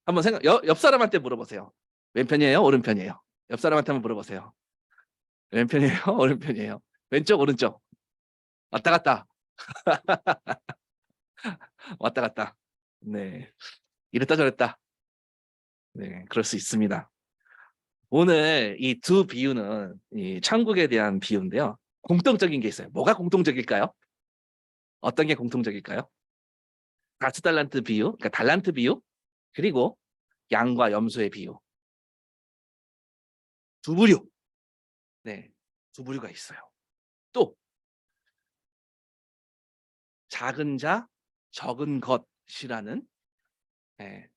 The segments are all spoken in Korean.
한번 옆 사람한테 물어보세요. 왼편이에요? 오른편이에요? 옆 사람한테 한번 물어보세요. 왼편이에요? 오른편이에요? 왼쪽, 오른쪽. 왔다 갔다. 왔다 갔다. 네. 이랬다 저랬다. 네, 그럴 수 있습니다. 오늘 이 두 비유는 이 천국에 대한 비유인데요. 공통적인 게 있어요. 뭐가 공통적일까요? 어떤 게 공통적일까요? 다스 달란트 비유, 그러니까 달란트 비유, 그리고 양과 염소의 비유. 두 부류. 네, 두 부류가 있어요. 또 작은 자, 적은 것이라는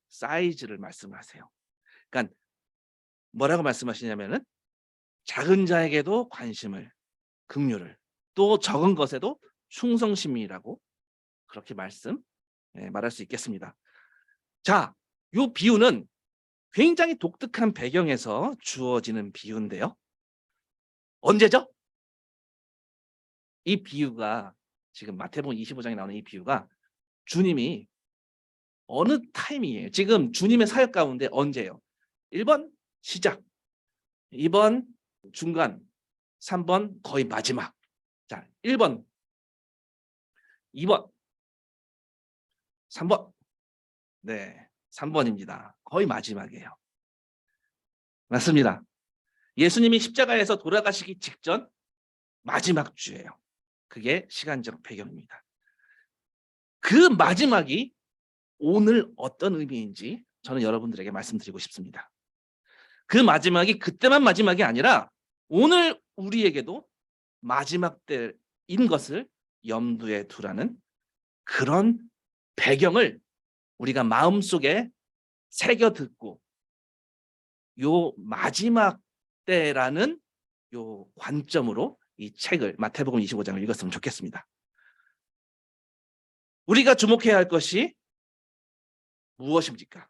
사이즈를 말씀하세요. 그러니까 뭐라고 말씀하시냐면은 작은 자에게도 관심을, 긍휼을, 또 적은 것에도 충성심이라고 그렇게 말할 수 있겠습니다. 자, 이 비유는 굉장히 독특한 배경에서 주어지는 비유인데요. 언제죠? 이 비유가 지금 마태복음 25장에 나오는 이 비유가 주님이 어느 타이밍이에요? 지금 주님의 사역 가운데 언제예요? 1번 시작, 2번 중간, 3번 거의 마지막. 자, 1번, 2번, 3번. 네, 3번입니다. 거의 마지막이에요. 맞습니다. 예수님이 십자가에서 돌아가시기 직전 마지막 주예요. 그게 시간적 배경입니다. 그 마지막이 오늘 어떤 의미인지 저는 여러분들에게 말씀드리고 싶습니다. 그 마지막이 그때만 마지막이 아니라 오늘 우리에게도 마지막 때인 것을 염두에 두라는 그런 배경을 우리가 마음속에 새겨 듣고 요 마지막 때라는 요 관점으로 이 책을 마태복음 25장을 읽었으면 좋겠습니다. 우리가 주목해야 할 것이 무엇입니까?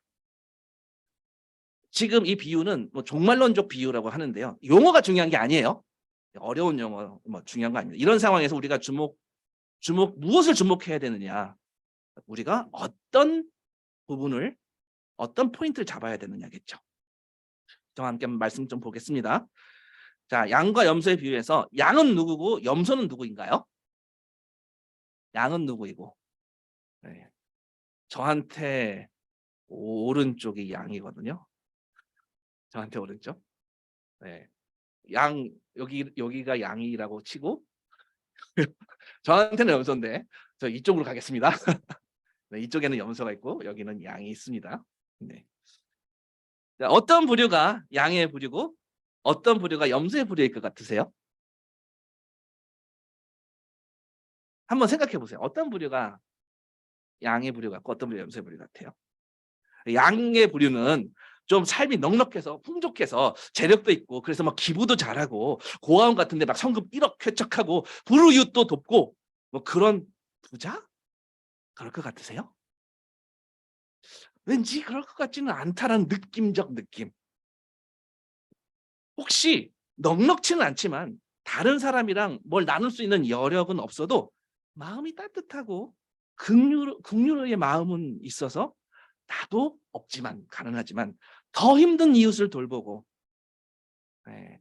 지금 이 비유는 뭐 종말론적 비유라고 하는데요. 용어가 중요한 게 아니에요. 어려운 용어 중요한 거 아닙니다. 이런 상황에서 우리가 무엇을 주목해야 되느냐? 우리가 어떤 부분을 어떤 포인트를 잡아야 되느냐겠죠. 저와 함께 말씀 좀 보겠습니다. 자, 양과 염소의 비유에서 양은 누구고 염소는 누구인가요? 양은 누구이고, 네. 저한테 오른쪽이 양이거든요. 저한테 오른쪽. 네. 여기가 양이라고 치고 저한테는 염소인데 저 이쪽으로 가겠습니다. 네, 이쪽에는 염소가 있고 여기는 양이 있습니다. 네. 자, 어떤 부류가 양의 부류고 어떤 부류가 염소의 부류일 것 같으세요? 한번 생각해 보세요. 어떤 부류가 양의 부류 같고 어떤 부류가 염소의 부류 같아요? 양의 부류는 좀 삶이 넉넉해서 풍족해서 재력도 있고 그래서 막 기부도 잘하고 고아원 같은데 막 성금 1억 쾌척하고 불우이웃도 돕고 뭐 그런 부자? 그럴 것 같으세요? 왠지 그럴 것 같지는 않다라는 느낌적 느낌. 혹시 넉넉지는 않지만 다른 사람이랑 뭘 나눌 수 있는 여력은 없어도 마음이 따뜻하고 긍휼의 마음은 있어서 나도 없지만 가능하지만 더 힘든 이웃을 돌보고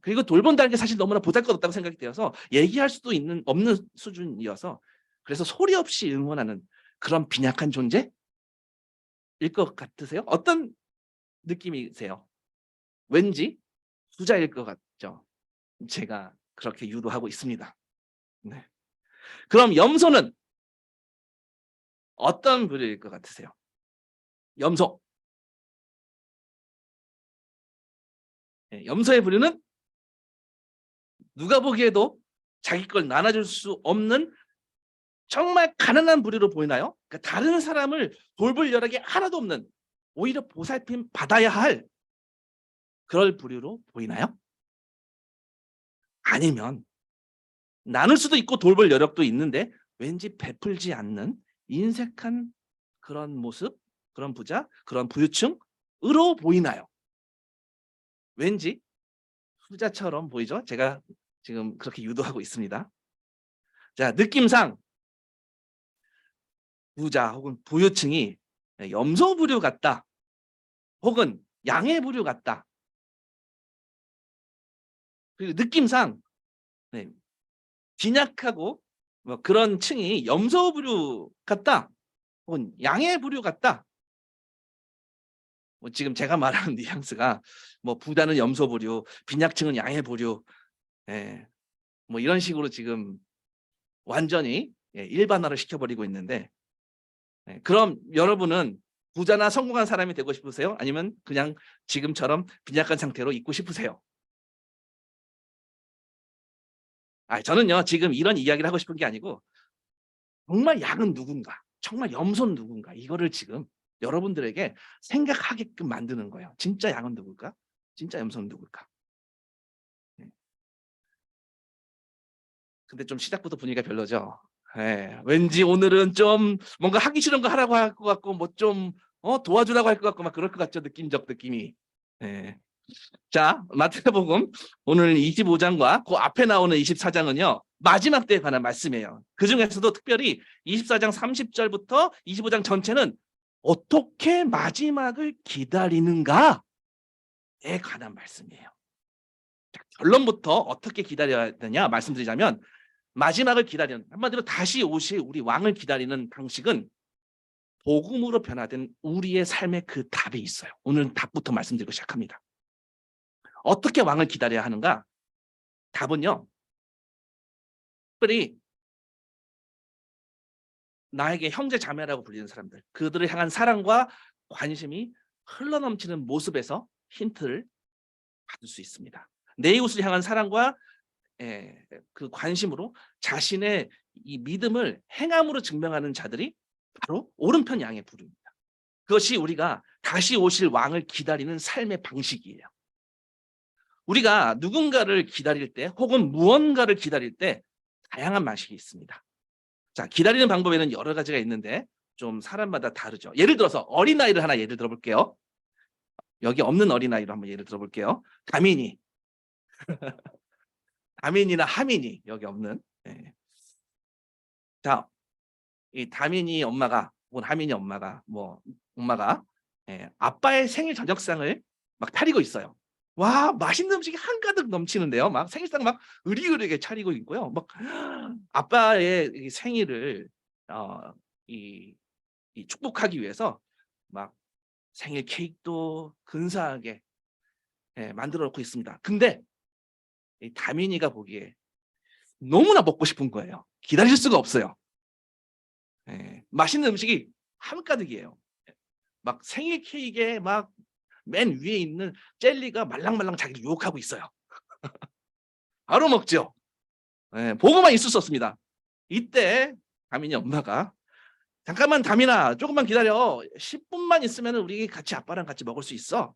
그리고 돌본다는 게 사실 너무나 보잘것없다고 생각이 되어서 얘기할 수도 없는 수준이어서 그래서 소리 없이 응원하는 그런 빈약한 존재일 것 같으세요? 어떤 느낌이세요? 왠지 부자일 것 같죠? 제가 그렇게 유도하고 있습니다. 네. 그럼 염소는 어떤 부류일 것 같으세요? 염소. 염소의 부류는 누가 보기에도 자기 걸 나눠줄 수 없는 정말 가난한 부류로 보이나요? 그러니까 다른 사람을 돌볼 여력이 하나도 없는 오히려 보살핌 받아야 할 그럴 부류로 보이나요? 아니면 나눌 수도 있고 돌볼 여력도 있는데 왠지 베풀지 않는 인색한 그런 모습, 그런 부자, 그런 부유층으로 보이나요? 왠지 후자처럼 보이죠? 제가 지금 그렇게 유도하고 있습니다. 자, 느낌상 부자 혹은 부유층이 염소 부류 같다. 혹은 양의 부류 같다. 그리고 느낌상 네, 빈약하고 뭐 그런 층이 염소 부류 같다. 혹은 양의 부류 같다. 뭐 지금 제가 말하는 뉘앙스가 뭐 부자는 염소 부류, 빈약층은 양의 부류, 예, 뭐 이런 식으로 지금 완전히 일반화를 시켜버리고 있는데, 그럼 여러분은 부자나 성공한 사람이 되고 싶으세요? 아니면 그냥 지금처럼 빈약한 상태로 있고 싶으세요? 저는요 지금 이런 이야기를 하고 싶은 게 아니고 정말 양은 누군가, 정말 염소는 누군가, 이거를 지금 여러분들에게 생각하게끔 만드는 거예요. 진짜 양은 누굴까? 진짜 염소는 누굴까? 네. 근데 좀 시작부터 분위기가 별로죠. 왠지 오늘은 좀 뭔가 하기 싫은 거 하라고 할 것 같고 뭐 좀 도와주라고 할 것 같고 막 그럴 것 같죠, 느낌적 느낌이. 예. 자, 마태복음 오늘 25장과 그 앞에 나오는 24장은요 마지막 때에 관한 말씀이에요. 그 중에서도 특별히 24장 30절부터 25장 전체는 어떻게 마지막을 기다리는가에 관한 말씀이에요. 자, 결론부터 어떻게 기다려야 되냐 말씀드리자면, 마지막을 기다리는, 한마디로 다시 오실 우리 왕을 기다리는 방식은 복음으로 변화된 우리의 삶의 그 답이 있어요. 오늘 답부터 말씀드리고 시작합니다. 어떻게 왕을 기다려야 하는가? 답은요, 특별히 나에게 형제 자매라고 불리는 사람들, 그들을 향한 사랑과 관심이 흘러넘치는 모습에서 힌트를 받을 수 있습니다. 내 이웃을 향한 사랑과 그 관심으로 자신의 이 믿음을 행함으로 증명하는 자들이 바로 오른편 양의 부류입니다. 그것이 우리가 다시 오실 왕을 기다리는 삶의 방식이에요. 우리가 누군가를 기다릴 때 혹은 무언가를 기다릴 때 다양한 방식이 있습니다. 자, 기다리는 방법에는 여러 가지가 있는데 좀 사람마다 다르죠. 예를 들어서 어린아이를 하나 예를 들어볼게요. 여기 없는 어린아이로 한번 예를 들어볼게요. 다민이, 다민이나 하민이, 여기 없는. 자, 이 다민이 엄마가 혹은 하민이 엄마가 엄마가 아빠의 생일 저녁상을 막 차리고 있어요. 와, 맛있는 음식이 한가득 넘치는데요. 막 생일상 막 으리으리하게 차리고 있고요. 막 아빠의 이 생일을 어, 이, 이 축복하기 위해서 막 생일 케이크도 근사하게 만들어 놓고 있습니다. 근데 이 다민이가 보기에 너무나 먹고 싶은 거예요. 기다릴 수가 없어요. 맛있는 음식이 한가득이에요. 막 생일 케이크에 막 맨 위에 있는 젤리가 말랑말랑 자기를 유혹하고 있어요. 바로 먹죠. 보고만 있을 수 없습니다. 이때 다민이 엄마가 잠깐만 다민아 조금만 기다려. 10분만 있으면 우리 같이 아빠랑 같이 먹을 수 있어.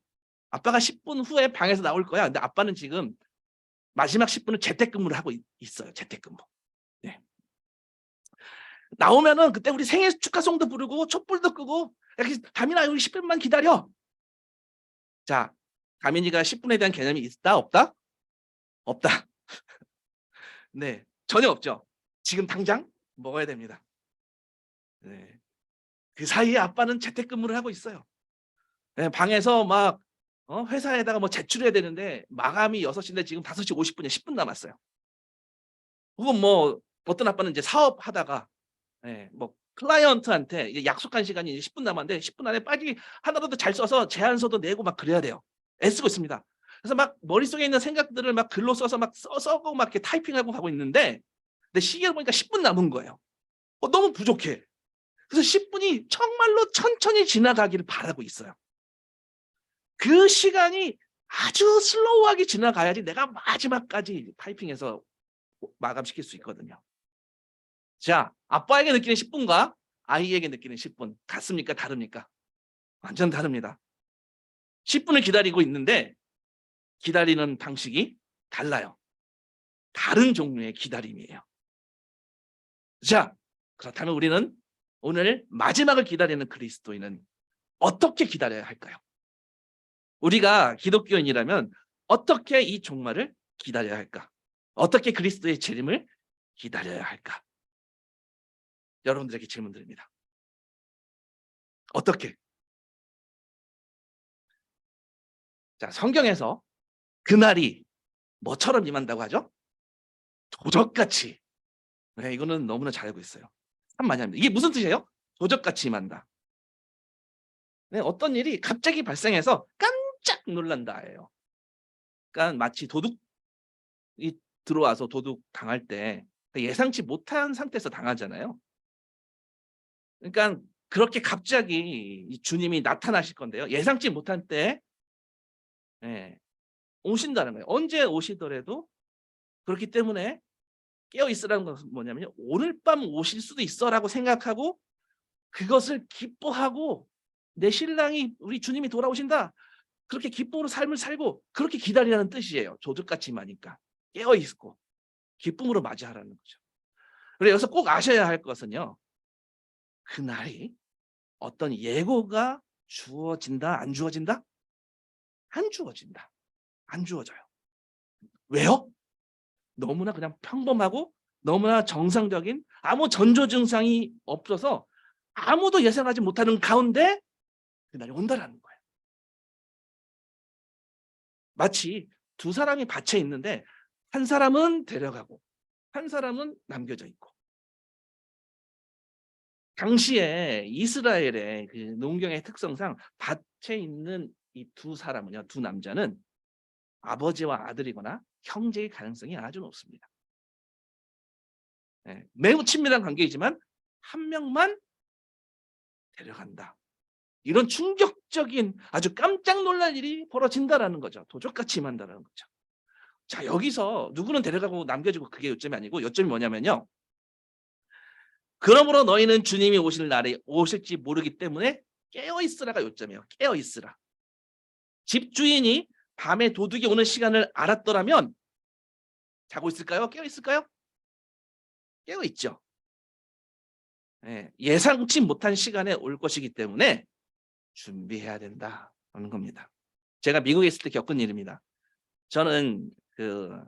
아빠가 10분 후에 방에서 나올 거야. 근데 아빠는 지금 마지막 10분을 재택근무를 하고 있어요. 재택근무. 네. 나오면은 그때 우리 생일 축하송도 부르고 촛불도 끄고, 다민아 우리 10분만 기다려. 자, 다민이가 10분에 대한 개념이 있다 없다? 없다. 네, 전혀 없죠. 지금 당장 먹어야 됩니다. 네. 그 사이에 아빠는 재택근무를 하고 있어요. 방에서 막 회사에다가 뭐 제출해야 되는데 마감이 6시인데 지금 5시 50분에 10분 남았어요. 혹은 뭐 어떤 아빠는 이제 사업하다가 뭐 클라이언트한테 이제 약속한 시간이 이제 10분 남았는데 10분 안에 빨리 하나라도 잘 써서 제안서도 내고 막 그래야 돼요. 애쓰고 있습니다. 그래서 막 머릿속에 있는 생각들을 막 글로 써서 막 써고 막 이렇게 타이핑하고 가고 있는데, 근데 시계를 보니까 10분 남은 거예요. 너무 부족해. 그래서 10분이 정말로 천천히 지나가기를 바라고 있어요. 그 시간이 아주 슬로우하게 지나가야지 내가 마지막까지 타이핑해서 마감시킬 수 있거든요. 자, 아빠에게 느끼는 10분과 아이에게 느끼는 10분 같습니까? 다릅니까? 완전 다릅니다. 10분을 기다리고 있는데 기다리는 방식이 달라요. 다른 종류의 기다림이에요. 자, 그렇다면 우리는 오늘 마지막을 기다리는 그리스도인은 어떻게 기다려야 할까요? 우리가 기독교인이라면 어떻게 이 종말을 기다려야 할까? 어떻게 그리스도의 재림을 기다려야 할까? 여러분들에게 질문 드립니다. 어떻게? 자, 성경에서 그날이 뭐처럼 임한다고 하죠? 도적같이. 네, 이거는 너무나 잘 알고 있어요. 참 많이 합니다. 이게 무슨 뜻이에요? 도적같이 임한다. 네, 어떤 일이 갑자기 발생해서 깜짝 놀란다예요. 그러니까 마치 도둑이 들어와서 도둑 당할 때 예상치 못한 상태에서 당하잖아요. 그러니까 그렇게 갑자기 이 주님이 나타나실 건데요. 예상치 못한 때에 예, 오신다는 거예요. 언제 오시더라도. 그렇기 때문에 깨어 있으라는 것은 뭐냐면요. '오늘 밤 오실 수도 있어.'라고 생각하고 그것을 기뻐하고 '내 신랑이 우리 주님이 돌아오신다.' 그렇게 기쁨으로 삶을 살고 그렇게 기다리라는 뜻이에요. 도둑같이 임하니까. 깨어 있고 기쁨으로 맞이하라는 거죠. 그리고 여기서 꼭 아셔야 할 것은요. 그날이 어떤 예고가 주어진다, 안 주어진다? 안 주어진다. 안 주어져요. 왜요? 너무나 그냥 평범하고 너무나 정상적인 아무 전조 증상이 없어서 아무도 예상하지 못하는 가운데 그날이 온다라는 거예요. 마치 두 사람이 밭에 있는데 한 사람은 데려가고 한 사람은 남겨져 있고. 당시에 이스라엘의 그 농경의 특성상 밭에 있는 이 두 사람은요, 두 남자는 아버지와 아들이거나 형제의 가능성이 아주 높습니다. 예, 매우 친밀한 관계이지만 한 명만 데려간다. 이런 충격적인 아주 깜짝 놀랄 일이 벌어진다라는 거죠. 도적같이 임한다라는 거죠. 자, 여기서 누구는 데려가고 남겨지고 그게 요점이 아니고 요점이 뭐냐면요. 그러므로 너희는 주님이 오실 날에 오실지 모르기 때문에 깨어 있으라가 요점이에요. 깨어 있으라. 집주인이 밤에 도둑이 오는 시간을 알았더라면 자고 있을까요? 깨어 있을까요? 깨어 있죠. 예, 예상치 못한 시간에 올 것이기 때문에 준비해야 된다는 겁니다. 제가 미국에 있을 때 겪은 일입니다. 저는 그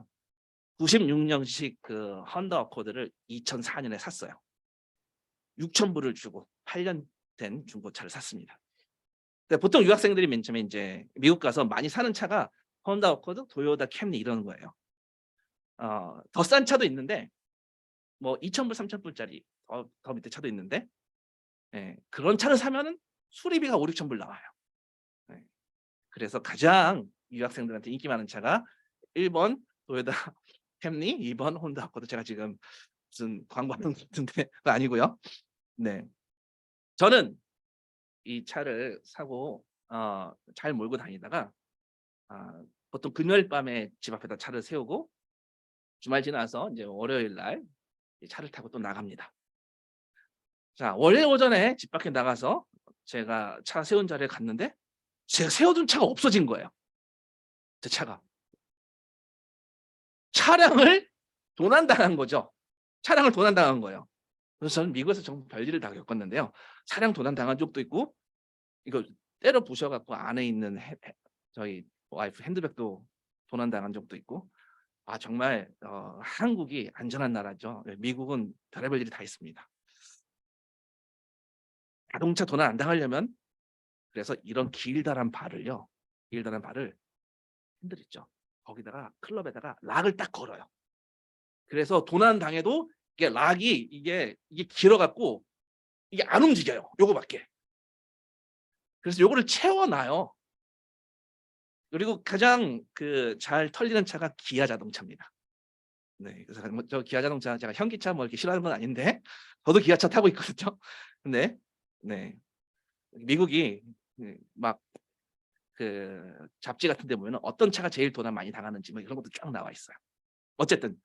96년식 그 헌다 어코드를 2004년에 샀어요. 6,000불을 주고 8년 된 중고차를 샀습니다. 근데 보통 유학생들이 맨 처음에 이제 미국 가서 많이 사는 차가 헌다 어코드, 토요타 캠리 이런 거예요. 더 싼 차도 있는데 뭐 2,000불, 3,000불짜리 더 밑에 차도 있는데 예, 그런 차를 사면은 수리비가 5,000~6,000불 나와요. 예. 그래서 가장 유학생들한테 인기 많은 차가 1번 토요타 캠리, 2번 혼다 어코드. 제가 지금 무슨 광고하는 것 같은데 그거 아니고요. 네. 저는 이 차를 사고 잘 몰고 다니다가 보통 금요일 밤에 집 앞에다 차를 세우고 주말 지나서 이제 월요일 날 이 차를 타고 또 나갑니다. 자, 월요일 오전에 집 밖에 나가서 제가 차 세운 자리에 갔는데 제가 세워둔 차가 없어진 거예요. 제 차가. 차량을 도난당한 거죠. 차량을 도난당한 거예요. 그래서 저는 미국에서 정말 별일을 다 겪었는데요. 차량 도난당한 적도 있고 이거 때려 부셔 갖고 안에 있는 저희 와이프 핸드백도 도난당한 적도 있고 정말 한국이 안전한 나라죠. 예, 미국은 별의별 일이 다 있습니다. 자동차 도난 안 당하려면 그래서 이런 길다란 발을요. 길다란 발을 핸들 있죠. 거기다가 클럽에다가 락을 딱 걸어요. 그래서 도난 당해도 이게 락이 이게 길어 갖고 이게 안 움직여요. 요거밖에. 그래서 요거를 채워 놔요. 그리고 가장 그 잘 털리는 차가 기아 자동차입니다. 네. 그래서 뭐 저 기아 자동차 제가 현기차 뭐 이렇게 싫어하는 건 아닌데 저도 기아차 타고 있거든요. 근데 네. 미국이 막 그 잡지 같은 데 보면은 어떤 차가 제일 도난 많이 당하는지 뭐 이런 것도 쫙 나와 있어요. 어쨌든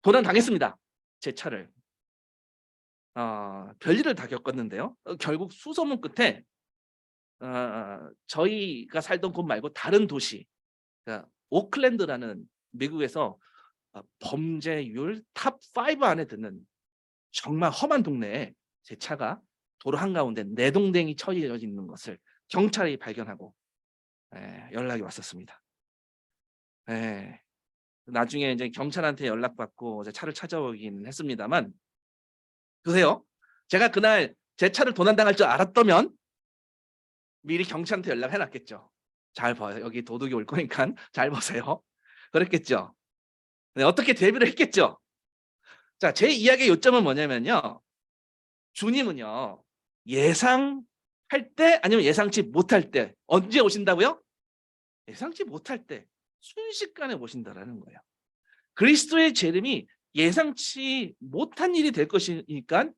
도난 당했습니다. 제 차를. 별일을 다 겪었는데요. 결국 수소문 끝에 저희가 살던 곳 말고 다른 도시, 그러니까 오클랜드라는 미국에서 범죄율 탑 5 안에 드는 정말 험한 동네에 제 차가 도로 한가운데 내동댕이 처리되어 있는 것을 경찰이 발견하고 연락이 왔었습니다. 예. 나중에 이제 경찰한테 연락받고 이제 차를 찾아오긴 했습니다만 보세요. 제가 그날 제 차를 도난당할 줄 알았더면 미리 경찰한테 연락해 놨겠죠. "잘 봐요. 여기 도둑이 올 거니깐 잘 보세요." 그랬겠죠. 네, 어떻게 대비를 했겠죠. 자, 제 이야기의 요점은 뭐냐면요. 주님은요. 예상할 때 아니면 예상치 못할 때 언제 오신다고요? 예상치 못할 때 순식간에 오신다라는 거예요. 그리스도의 재림이 예상치 못한 일이 될 것이니까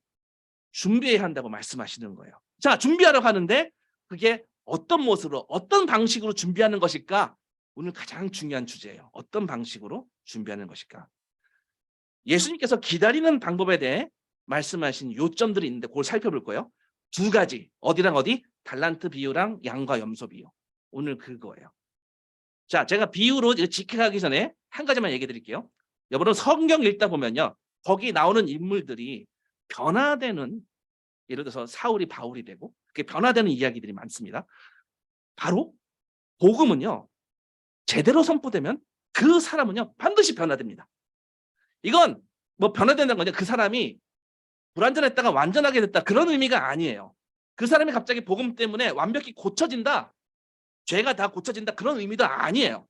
준비해야 한다고 말씀하시는 거예요. 자, 준비하려고 하는데 그게 어떤 모습으로 어떤 방식으로 준비하는 것일까? 오늘 가장 중요한 주제예요. 어떤 방식으로 준비하는 것일까? 예수님께서 기다리는 방법에 대해 말씀하신 요점들이 있는데 그걸 살펴볼 거예요. 두 가지. 어디랑 어디? 달란트 비유랑 양과 염소 비유. 오늘 그거예요. 자, 제가 비유로 이거 직행하기 전에 한 가지만 얘기해 드릴게요. 여러분 성경 읽다 보면요. 거기 나오는 인물들이 변화되는, 예를 들어서 사울이 바울이 되고 그게 변화되는 이야기들이 많습니다. 바로 복음은요. 제대로 선포되면 그 사람은요. 반드시 변화됩니다. 이건 뭐 변화된다는 거죠. 그 사람이 불완전했다가 완전하게 됐다 그런 의미가 아니에요. 그 사람이 갑자기 복음 때문에 완벽히 고쳐진다. 죄가 다 고쳐진다 그런 의미도 아니에요.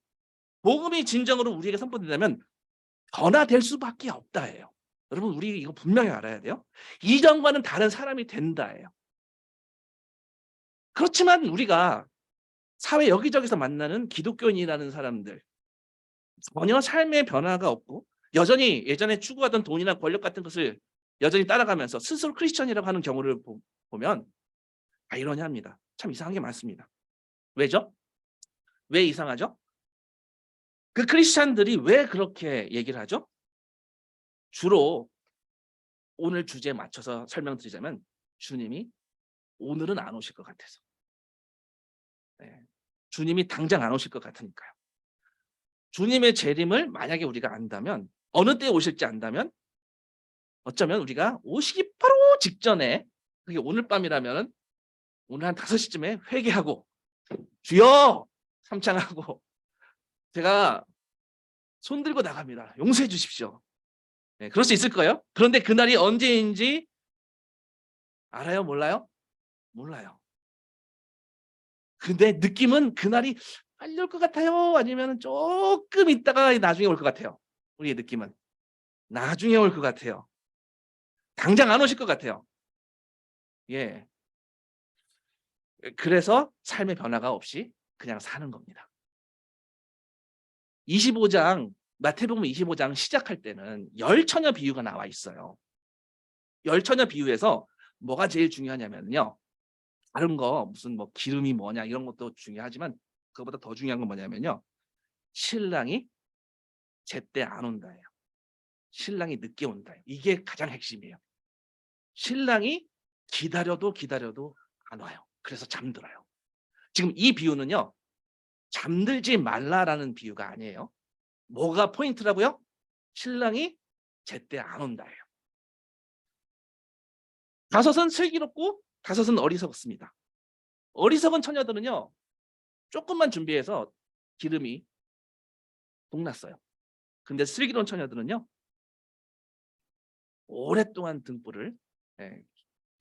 복음이 진정으로 우리에게 선포된다면 변화될 수밖에 없다예요. 여러분 우리 이거 분명히 알아야 돼요. 이전과는 다른 사람이 된다예요. 그렇지만 우리가 사회 여기저기서 만나는 기독교인이라는 사람들 전혀 삶의 변화가 없고 여전히 예전에 추구하던 돈이나 권력 같은 것을 여전히 따라가면서 스스로 크리스천이라고 하는 경우를 보면 아이러니합니다. 참 이상한 게 많습니다. 왜죠? 왜 이상하죠? 그 크리스찬들이 왜 그렇게 얘기를 하죠? 주로 오늘 주제에 맞춰서 설명드리자면 주님이 오늘은 안 오실 것 같아서. 네. 주님이 당장 안 오실 것 같으니까요. 주님의 재림을 만약에 우리가 안다면 어느 때에 오실지 안다면 어쩌면 우리가 오시기 바로 직전에 그게 오늘 밤이라면 오늘 한 5시쯤에 회개하고 주여 삼창하고 제가 손 들고 나갑니다. 용서해 주십시오. 네, 그럴 수 있을 거예요. 그런데 그날이 언제인지 알아요? 몰라요? 몰라요. 근데 느낌은 그날이 빨리 올 것 같아요? 아니면 조금 있다가 나중에 올 것 같아요? 우리의 느낌은. 나중에 올 것 같아요. 당장 안 오실 것 같아요. 예. 그래서 삶의 변화가 없이 그냥 사는 겁니다. 25장 마태복음 25장 시작할 때는 열 처녀 비유가 나와 있어요. 열 처녀 비유에서 뭐가 제일 중요하냐면요. 다른 거 무슨 뭐 기름이 뭐냐 이런 것도 중요하지만 그거보다 더 중요한 건 뭐냐면요. 신랑이 제때 안 온다예요. 신랑이 늦게 온다예요. 이게 가장 핵심이에요. 신랑이 기다려도 기다려도 안 와요. 그래서 잠들어요. 지금 이 비유는요. 잠들지 말라라는 비유가 아니에요. 뭐가 포인트라고요? 신랑이 제때 안 온다예요. 다섯은 슬기롭고 다섯은 어리석습니다. 어리석은 처녀들은요. 조금만 준비해서 기름이 동났어요. 근데 슬기로운 처녀들은요. 오랫동안 등불을 예,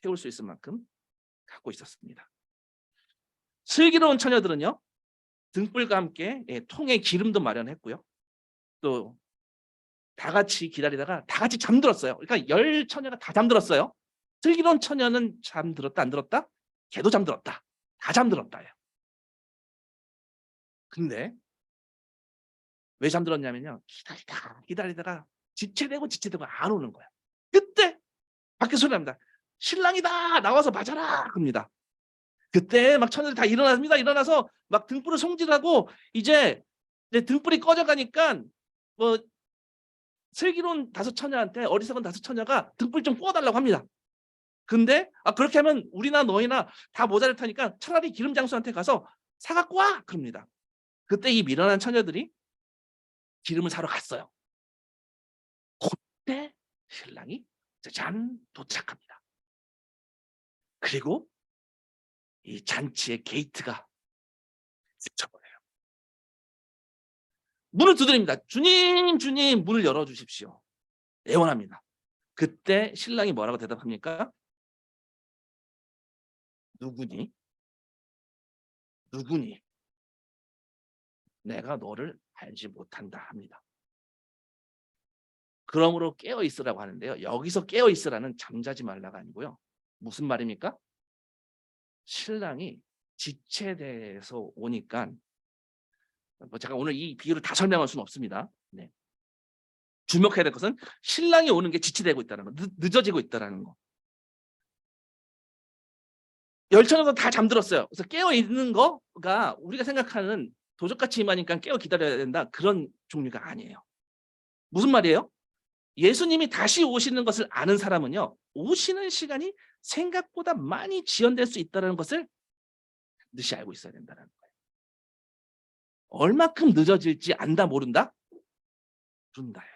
태울 수 있을 만큼 갖고 있었습니다. 슬기로운 처녀들은요. 등불과 함께 예, 통에 기름도 마련했고요. 또 다 같이 기다리다가 다 같이 잠들었어요. 그러니까 열 처녀가 다 잠들었어요. 슬기로운 처녀는 잠들었다 안 들었다? 걔도 잠들었다. 다 잠들었다예요. 근데 왜 잠들었냐면요. 기다리다가 지체되고 안 오는 거야. 그때 밖에 소리 납니다. "신랑이다. 나와서 맞아라." 그럽니다. 그때 막 처녀들이 다 일어납니다. 일어나서 막 등불을 손질하고 이제 등불이 꺼져 가니깐 뭐 슬기로운 다섯 처녀한테 어리석은 다섯 처녀가 등불 좀 구워 달라고 합니다. 근데 그렇게 하면 우리나 너희나 다 모자랄 테니까 차라리 기름 장수한테 가서 사 갖고 와 그럽니다. 그때 이 미련한 처녀들이 기름을 사러 갔어요. 그때 신랑이 짜잔 도착합니다. 그리고 이 잔치의 게이트가 닫혀버려요. 문을 두드립니다. "주님, 주님 문을 열어 주십시오." 애원합니다. 그때 신랑이 뭐라고 대답합니까? "누구니?" 누구니? 내가 너를 알지 못한다 합니다. 그러므로 깨어 있으라고 하는데요. 여기서 깨어 있으라는 잠자지 말라가 아니고요. 무슨 말입니까? 신랑이 지체돼서 오니까 제가 오늘 이 비유를 다 설명할 수는 없습니다. 네. 주목해야 될 것은 신랑이 오는 게 지체되고 있다는 거, 늦어지고 있다는 거. 열처녀도 다 잠들었어요. 그래서 깨어 있는 거가 우리가 생각하는 도적같이 임하니까 깨어 기다려야 된다, 그런 종류가 아니에요. 무슨 말이에요? 예수님이 다시 오시는 것을 아는 사람은요, 오시는 시간이 생각보다 많이 지연될 수 있다는 것을 반드시 알고 있어야 된다는 거예요. 얼마큼 늦어질지 안다 모른다? 모른다예요.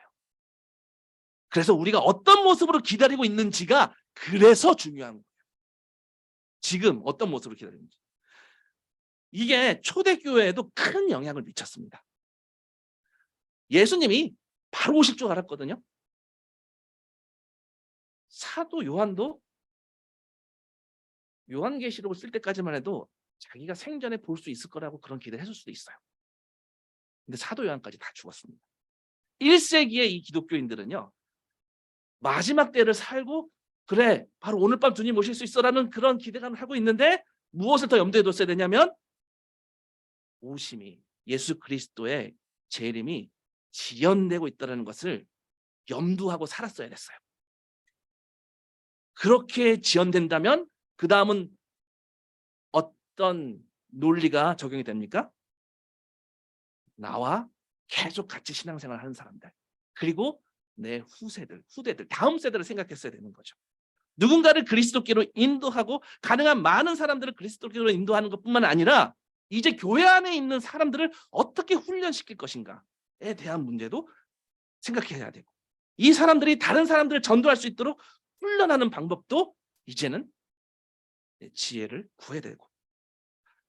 그래서 우리가 어떤 모습으로 기다리고 있는지가 그래서 중요한 거예요. 지금 어떤 모습으로 기다리는지. 이게 초대교회에도 큰 영향을 미쳤습니다. 예수님이 바로 오실 줄 알았거든요. 사도 요한도 요한계시록을 쓸 때까지만 해도 자기가 생전에 볼 수 있을 거라고 그런 기대를 했을 수도 있어요. 근데 사도 요한까지 다 죽었습니다. 1세기의 이 기독교인들은요, 마지막 때를 살고 그래 바로 오늘 밤 주님 오실 수 있어라는 그런 기대감을 하고 있는데, 무엇을 더 염두에 뒀어야 되냐면 오심이, 예수 그리스도의 재림이 지연되고 있다는 것을 염두하고 살았어야 됐어요. 그렇게 지연된다면 그 다음은 어떤 논리가 적용이 됩니까? 나와 계속 같이 신앙생활을 하는 사람들, 그리고 내 후대들, 다음 세대를 생각했어야 되는 거죠. 누군가를 그리스도께로 인도하고 가능한 많은 사람들을 그리스도께로 인도하는 것뿐만 아니라 이제 교회 안에 있는 사람들을 어떻게 훈련시킬 것인가에 대한 문제도 생각해야 되고, 이 사람들이 다른 사람들을 전도할 수 있도록 훈련하는 방법도 이제는 지혜를 구해야 되고,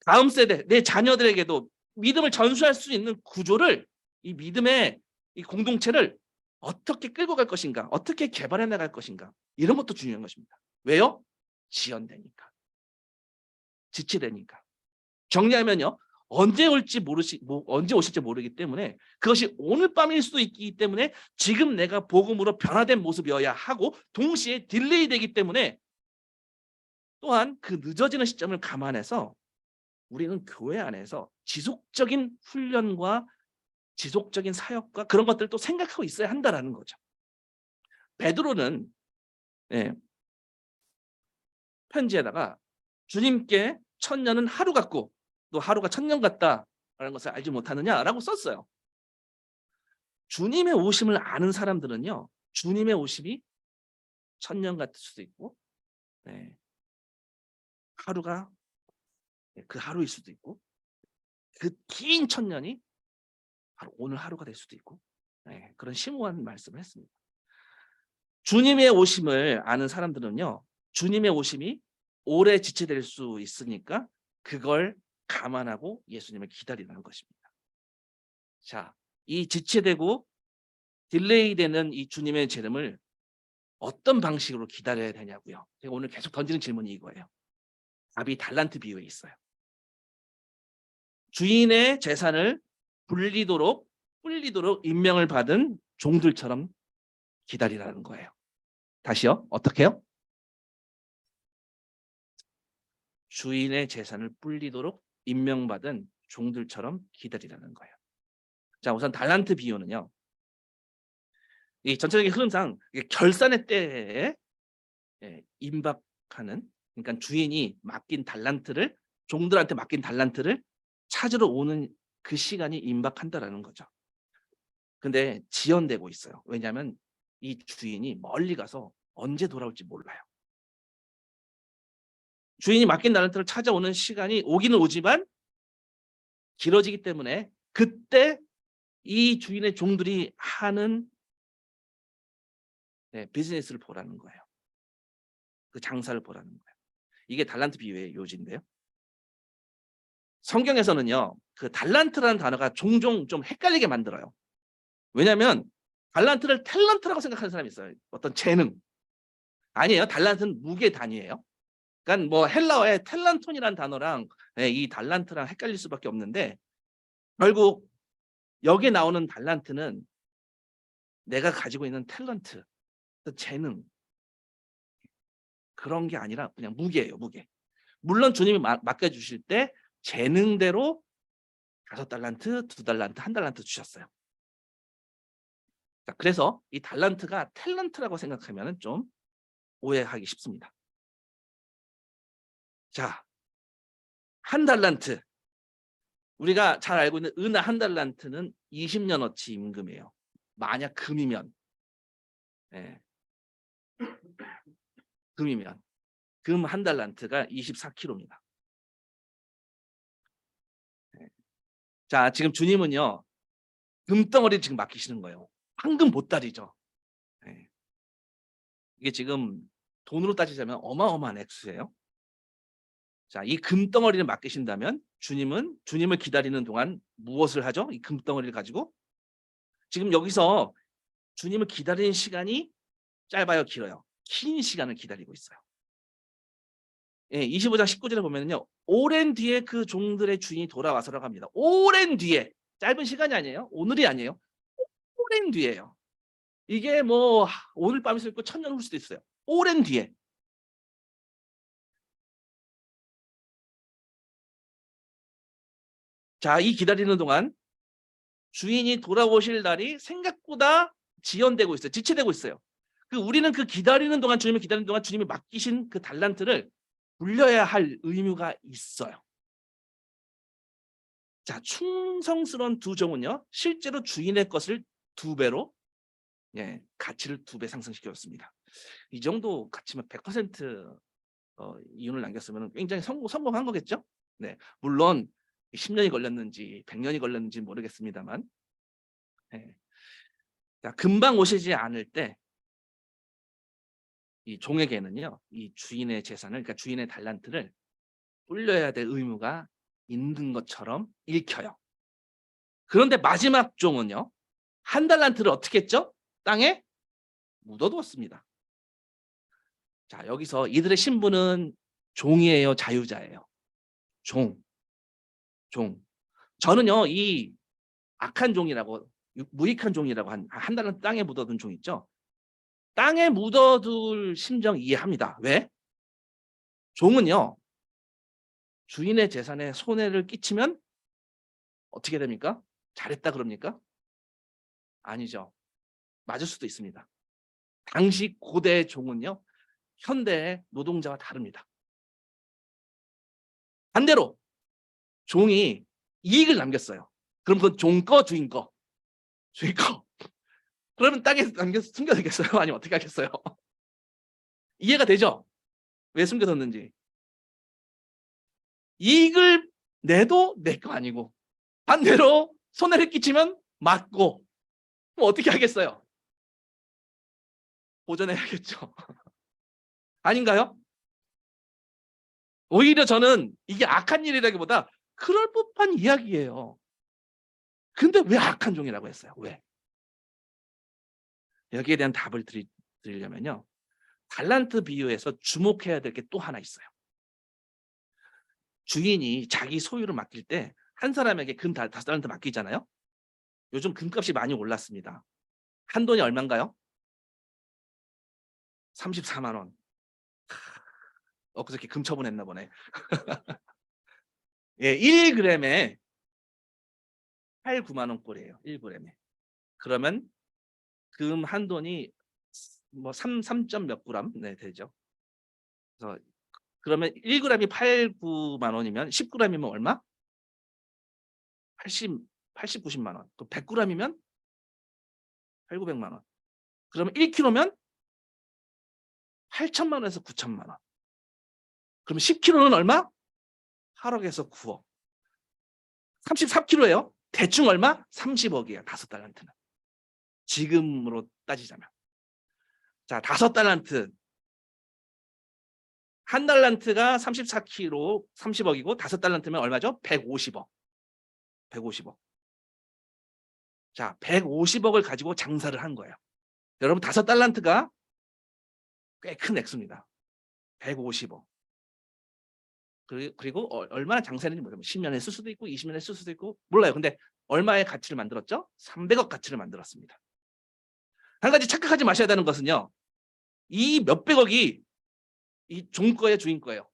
다음 세대, 내 자녀들에게도 믿음을 전수할 수 있는 구조를, 이 믿음의 이 공동체를 어떻게 끌고 갈 것인가, 어떻게 개발해 나갈 것인가, 이런 것도 중요한 것입니다. 왜요? 지연되니까, 지체되니까. 정리하면요, 언제 오실지 모르기 때문에, 그것이 오늘 밤일 수도 있기 때문에 지금 내가 복음으로 변화된 모습이어야 하고, 동시에 딜레이 되기 때문에 또한 그 늦어지는 시점을 감안해서 우리는 교회 안에서 지속적인 훈련과 지속적인 사역과 그런 것들을 또 생각하고 있어야 한다라는 거죠. 베드로는 편지에다가 주님께 1000년은 하루 같고 또 하루가 1000년 같다라는 것을 알지 못하느냐라고 썼어요. 주님의 오심을 아는 사람들은요, 주님의 오심이 1000년 같을 수도 있고, 하루가 그 하루일 수도 있고, 그 긴 1000년이 바로 오늘 하루가 될 수도 있고, 그런 심오한 말씀을 했습니다. 주님의 오심을 아는 사람들은요, 주님의 오심이 오래 지체될 수 있으니까 그걸 감안하고 예수님을 기다리는 것입니다. 자, 이 지체되고 딜레이 되는 이 주님의 재림을 어떤 방식으로 기다려야 되냐고요. 제가 오늘 계속 던지는 질문이 이거예요. 답이 달란트 비유에 있어요. 주인의 재산을 불리도록 임명을 받은 종들처럼 기다리라는 거예요. 다시요. 어떻게요? 주인의 재산을 불리도록 임명받은 종들처럼 기다리라는 거예요. 자, 우선 달란트 비유는요, 이 전체적인 흐름상 결산의 때에 임박하는, 그러니까 주인이 맡긴 달란트를, 종들한테 맡긴 달란트를 찾으러 오는 그 시간이 임박한다라는 거죠. 근데 지연되고 있어요. 왜냐하면 이 주인이 멀리 가서 언제 돌아올지 몰라요. 주인이 맡긴 달란트를 찾아오는 시간이 오기는 오지만 길어지기 때문에 그때 이 주인의 종들이 하는 비즈니스를 보라는 거예요. 그 장사를 보라는 거예요. 이게 달란트 비유의 요지인데요. 성경에서는요, 그 달란트라는 단어가 종종 좀 헷갈리게 만들어요. 왜냐하면 달란트를 탤런트라고 생각하는 사람이 있어요. 어떤 재능. 아니에요. 달란트는 무게 단위예요. 그러니까 뭐 헬라어의 텔란톤이라는 단어랑 예, 이 달란트랑 헷갈릴 수밖에 없는데 결국 여기에 나오는 달란트는 내가 가지고 있는 탤런트, 그 재능 그런 게 아니라 그냥 무게예요, 무게. 물론 주님이 맡겨 주실 때 재능대로 5달란트, 2달란트, 1달란트 주셨어요. 자, 그래서 이 달란트가 탤런트라고 생각하면은 좀 오해하기 쉽습니다. 자, 1달란트. 우리가 잘 알고 있는 은하 1달란트는 20년어치 임금이에요. 만약 금이면. 예. 금이면. 금 1달란트가 24kg입니다. 예. 자, 지금 주님은요. 금덩어리를 지금 맡기시는 거예요. 황금 보따리죠. 예. 이게 지금 돈으로 따지자면 어마어마한 액수예요. 자, 이 금덩어리를 맡기신다면 주님은 주님을 기다리는 동안 무엇을 하죠? 이 금덩어리를 가지고 지금 여기서 주님을 기다리는 시간이 짧아요, 길어요? 긴 시간을 기다리고 있어요. 예, 25장 19절에 보면요. 오랜 뒤에 그 종들의 주인이 돌아와서라고 합니다. 오랜 뒤에. 짧은 시간이 아니에요. 오늘이 아니에요. 오랜 뒤에요. 이게 뭐 오늘 밤일 수도 있고 1000년 후일 수도 있어요. 오랜 뒤에. 자, 이 기다리는 동안 주인이 돌아오실 날이 생각보다 지연되고 있어요. 지체되고 있어요. 우리는 그 기다리는 동안 주님을 기다리는 동안 주님이 맡기신 그 달란트를 돌려야 할 의무가 있어요. 자, 충성스러운 두 종은요. 실제로 주인의 것을 2배로 예, 가치를 2배 상승시켰습니다. 이 정도 가치면 100% 이윤을 남겼으면 굉장히 성공한 거겠죠? 네, 물론 10년이 걸렸는지 100년이 걸렸는지 모르겠습니다만 예. 자, 금방 오시지 않을 때 이 종에게는요. 이 주인의 재산을 그러니까 주인의 달란트를 돌려야 될 의무가 있는 것처럼 읽혀요. 그런데 마지막 종은요. 1달란트를 어떻게 했죠? 땅에 묻어두었습니다. 자, 여기서 이들의 신분은 종이에요, 자유자예요? 종. 저는요. 이 악한 종이라고 무익한 종이라고 한 달란트 땅에 묻어둔 종 있죠? 땅에 묻어둘 심정 이해합니다. 왜? 종은요. 주인의 재산에 손해를 끼치면 어떻게 됩니까? 잘했다 그럽니까? 아니죠. 맞을 수도 있습니다. 당시 고대 종은요. 현대의 노동자와 다릅니다. 반대로 종이 이익을 남겼어요. 그럼 그건 종 거 주인 거. 주인 거. 그러면 땅에 숨겨두겠어요? 아니면 어떻게 하겠어요? 이해가 되죠? 왜 숨겨뒀는지. 이익을 내도 내 거 아니고 반대로 손해를 끼치면 맞고 그럼 어떻게 하겠어요? 보전해야겠죠. 아닌가요? 오히려 저는 이게 악한 일이라기보다 그럴 법한 이야기예요. 근데 왜 악한 종이라고 했어요? 왜? 여기에 대한 답을 드리려면요. 달란트 비유에서 주목해야 될 게 또 하나 있어요. 주인이 자기 소유를 맡길 때 한 사람에게 금 5달란트 맡기잖아요. 요즘 금값이 많이 올랐습니다. 한돈이 얼마인가요? 34만 원. 엊그저께 금 처분했나 보네. 예, 1g에 8, 9만 원 꼴이에요. 1g에. 그러면 금 한 돈이 뭐 3 몇 그램 네, 되죠. 그래서 그러면 1g이 8, 9만 원이면 10g이면 얼마? 80, 90만 원. 그럼 100g이면 8, 900만 원. 그러면 1kg면 8천만 원에서 9천만 원. 그러면 10kg는 얼마? 8억에서 9억. 33kg예요. 대충 얼마? 30억이에요. 5달란트는. 지금으로 따지자면. 자, 5달란트. 1달란트가 34kg 30억이고 5달란트면 얼마죠? 150억. 150억. 자, 150억을 가지고 장사를 한 거예요. 여러분 5달란트가 꽤 큰 액수입니다. 150억. 그리고 얼마나 장사했는지 모르면 10년 했을 수도 있고 20년 했을 수도 있고 몰라요. 근데 얼마의 가치를 만들었죠? 300억 가치를 만들었습니다. 한 가지 착각하지 마셔야 되는 것은요. 이 몇백억이 이 종 거예요, 주인 거예요?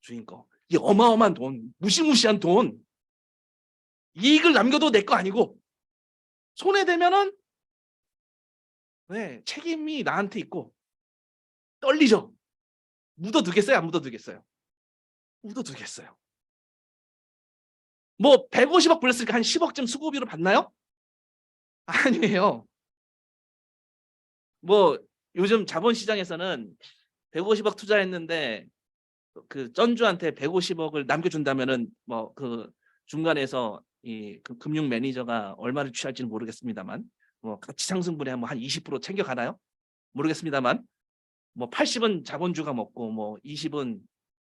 주인 거. 이 어마어마한 돈, 무시무시한 돈. 이익을 남겨도 내 거 아니고 손해되면은 네, 책임이 나한테 있고 떨리죠. 묻어두겠어요? 안 묻어두겠어요? 묻어두겠어요. 뭐 150억 불렸으니까 한 10억쯤 수고비로 받나요? 아니에요. 뭐 요즘 자본시장에서는 150억 투자했는데 그 전주한테 150억을 남겨준다면은 뭐 그 중간에서 그 금융 매니저가 얼마를 취할지는 모르겠습니다만 뭐 가치 상승분에 뭐 한 20% 챙겨가나요? 모르겠습니다만 뭐 80은 자본주가 먹고 뭐 20은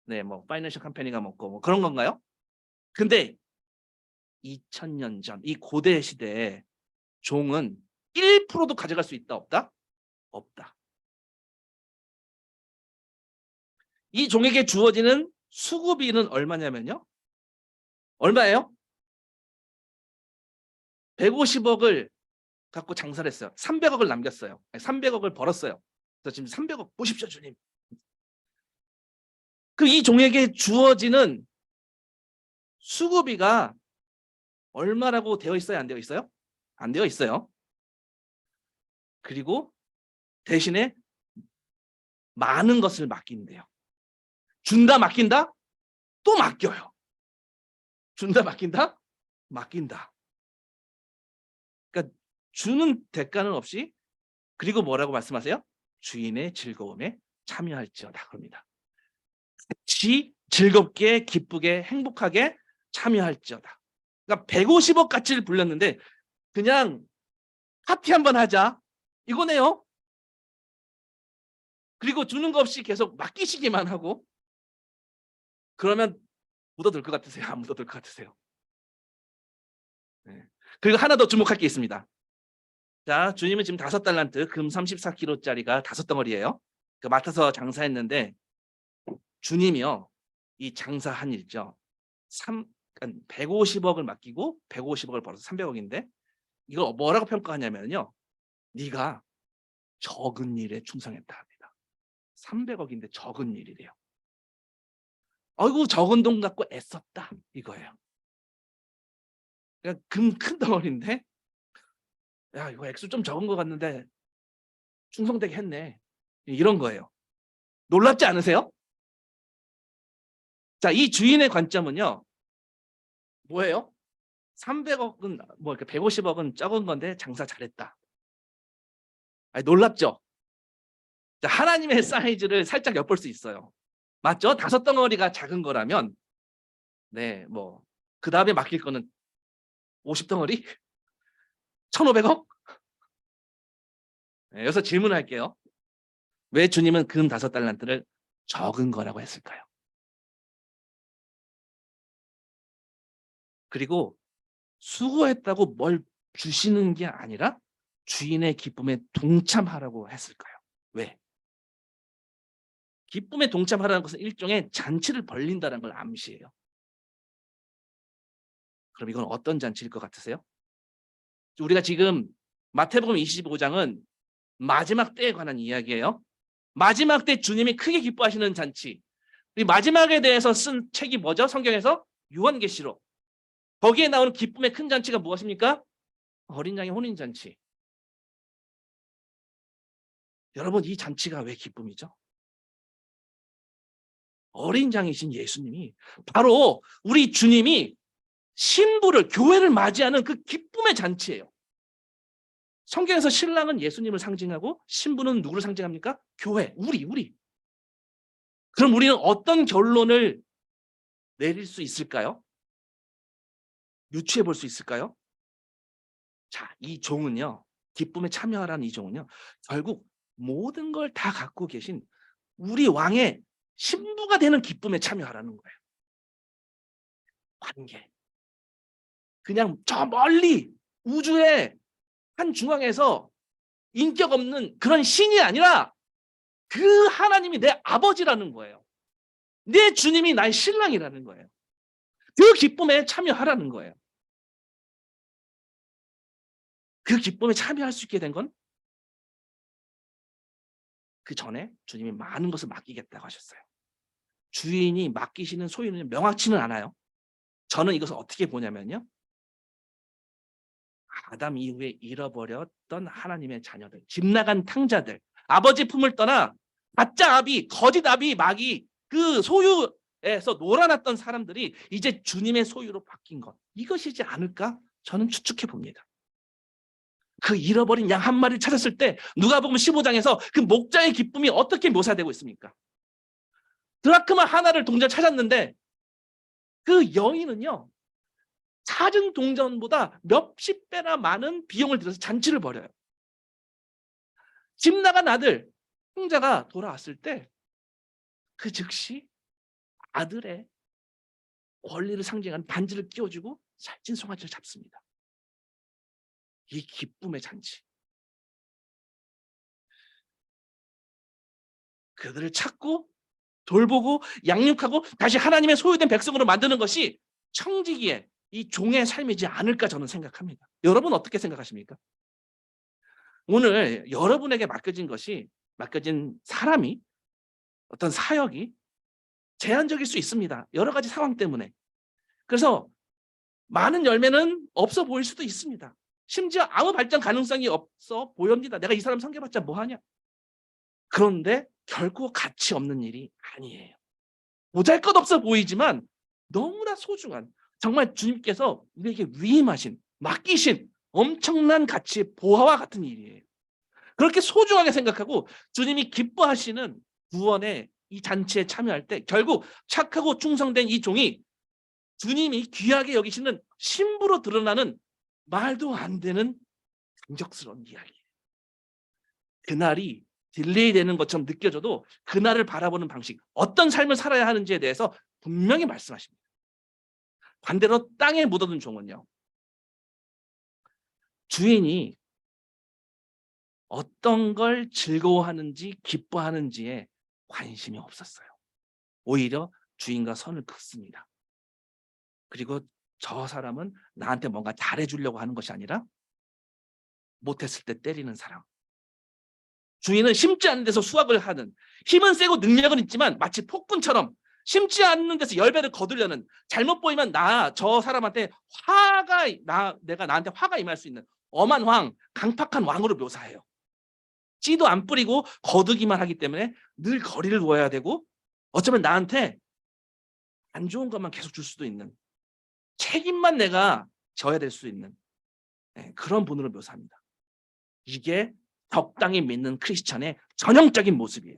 네 뭐 파이낸셜 컴퍼니가 먹고 뭐 그런 건가요? 근데 2000년 전 이 고대 시대에 종은 1%도 가져갈 수 있다 없다? 없다. 이 종에게 주어지는 수고비는 얼마냐면요. 얼마예요? 150억을 갖고 장사를 했어요. 300억을 남겼어요. 300억을 벌었어요. 그래서 지금 300억 보십시오, 주님. 그 이 종에게 주어지는 수고비가 얼마라고 되어 있어요? 안 되어 있어요? 안 되어 있어요. 그리고 대신에 많은 것을 맡긴대요. 준다 맡긴다? 또 맡겨요. 준다 맡긴다? 맡긴다. 그러니까 주는 대가는 없이 그리고 뭐라고 말씀하세요? 주인의 즐거움에 참여할지어다 그럽니다. 같이 즐겁게 기쁘게 행복하게 참여할지어다. 그러니까 150억 가치를 불렸는데 그냥 파티 한번 하자 이거네요. 그리고 주는 거 없이 계속 맡기시기만 하고 그러면 묻어들 것 같으세요? 안 묻어들 것 같으세요? 네. 그리고 하나 더 주목할 게 있습니다. 자, 주님은 지금 5달란트 금 34kg짜리가 5덩어리예요. 그 맡아서 장사했는데 주님이요. 이 장사한 일죠. 150억을 맡기고 150억을 벌어서 300억인데 이걸 뭐라고 평가하냐면요. 네가 적은 일에 충성했다 합니다. 300억인데 적은 일이래요. 아이고 적은 돈 갖고 애썼다 이거예요. 그러니까 금 큰 덩어리인데 야 이거 액수 좀 적은 것 같는데 충성되게 했네. 이런 거예요. 놀랍지 않으세요? 자, 이 주인의 관점은요. 뭐예요? 300억은 뭐 이렇게 150억은 적은 건데 장사 잘했다. 아니, 놀랍죠? 자, 하나님의 사이즈를 살짝 엿볼 수 있어요. 맞죠? 5덩어리가 작은 거라면 네, 뭐 그다음에 맡길 거는 50덩어리? 1,500억? 네, 여기서 질문할게요. 왜 주님은 금 5달란트를 적은 거라고 했을까요? 그리고 수고했다고 뭘 주시는 게 아니라 주인의 기쁨에 동참하라고 했을까요? 왜? 기쁨에 동참하라는 것은 일종의 잔치를 벌린다는 걸 암시해요. 그럼 이건 어떤 잔치일 것 같으세요? 우리가 지금 마태복음 25장은 마지막 때에 관한 이야기예요. 마지막 때 주님이 크게 기뻐하시는 잔치. 이 마지막에 대해서 쓴 책이 뭐죠? 성경에서 요한계시록. 거기에 나오는 기쁨의 큰 잔치가 무엇입니까? 어린 양의 혼인 잔치. 여러분 이 잔치가 왜 기쁨이죠? 어린 양이신 예수님이 바로 우리 주님이 신부를 교회를 맞이하는 그 기쁨의 잔치예요. 성경에서 신랑은 예수님을 상징하고 신부는 누구를 상징합니까? 교회, 우리. 그럼 우리는 어떤 결론을 내릴 수 있을까요? 유추해 볼 수 있을까요? 자, 이 종은요. 기쁨에 참여하라는 이 종은요. 결국 모든 걸 다 갖고 계신 우리 왕의 신부가 되는 기쁨에 참여하라는 거예요. 관계. 그냥 저 멀리 우주의 한 중앙에서 인격 없는 그런 신이 아니라 그 하나님이 내 아버지라는 거예요. 내 주님이 나의 신랑이라는 거예요. 그 기쁨에 참여하라는 거예요. 그 기쁨에 참여할 수 있게 된 건 그 전에 주님이 많은 것을 맡기겠다고 하셨어요. 주인이 맡기시는 소유는 명확치는 않아요. 저는 이것을 어떻게 보냐면요. 아담 이후에 잃어버렸던 하나님의 자녀들, 집 나간 탕자들, 아버지 품을 떠나 가짜 아비, 거짓 아비, 마귀 그 소유에서 놀아났던 사람들이 이제 주님의 소유로 바뀐 것, 이것이지 않을까? 저는 추측해 봅니다. 그 잃어버린 양 한 마리를 찾았을 때 누가복음 15장에서 그 목자의 기쁨이 어떻게 묘사되고 있습니까? 드라크마 하나를 동전 찾았는데 그 여인은요, 찾은 동전보다 몇십 배나 많은 비용을 들여서 잔치를 벌여요. 집 나간 아들 형제가 돌아왔을 때 그 즉시 아들의 권리를 상징하는 반지를 끼워주고 살찐 송아지를 잡습니다. 이 기쁨의 잔치. 그들을 찾고 돌보고 양육하고 다시 하나님의 소유된 백성으로 만드는 것이 청지기의 이 종의 삶이지 않을까 저는 생각합니다. 여러분 어떻게 생각하십니까? 오늘 여러분에게 맡겨진 사람이, 어떤 사역이 제한적일 수 있습니다. 여러 가지 상황 때문에. 그래서 많은 열매는 없어 보일 수도 있습니다. 심지어 아무 발전 가능성이 없어 보입니다. 내가 이 사람 섬겨봤자 뭐하냐. 그런데 결코 가치 없는 일이 아니에요. 보잘것없어 보이지만 너무나 소중한, 정말 주님께서 우리에게 위임하신, 맡기신 엄청난 가치의 보화와 같은 일이에요. 그렇게 소중하게 생각하고 주님이 기뻐하시는 구원의 이 잔치에 참여할 때 결국 착하고 충성된 이 종이 주님이 귀하게 여기시는 신부로 드러나는 말도 안 되는 감격스러운 이야기. 그날이 딜레이 되는 것처럼 느껴져도 그날을 바라보는 방식, 어떤 삶을 살아야 하는지에 대해서 분명히 말씀하십니다. 반대로 땅에 묻어둔 종은요, 주인이 어떤 걸 즐거워하는지 기뻐하는지에 관심이 없었어요. 오히려 주인과 선을 긋습니다. 그리고 저 사람은 나한테 뭔가 잘해주려고 하는 것이 아니라 못했을 때 때리는 사람. 주인은 심지 않는 데서 수확을 하는, 힘은 세고 능력은 있지만 마치 폭군처럼 심지 않는 데서 열배를 거두려는, 잘못 보이면 저 사람한테 내가 나한테 화가 임할 수 있는 엄한 왕, 강팍한 왕으로 묘사해요. 씨도 안 뿌리고 거두기만 하기 때문에 늘 거리를 두어야 되고 어쩌면 나한테 안 좋은 것만 계속 줄 수도 있는, 책임만 내가 져야 될 수 있는 그런 분으로 묘사합니다. 이게 적당히 믿는 크리스찬의 전형적인 모습이에요.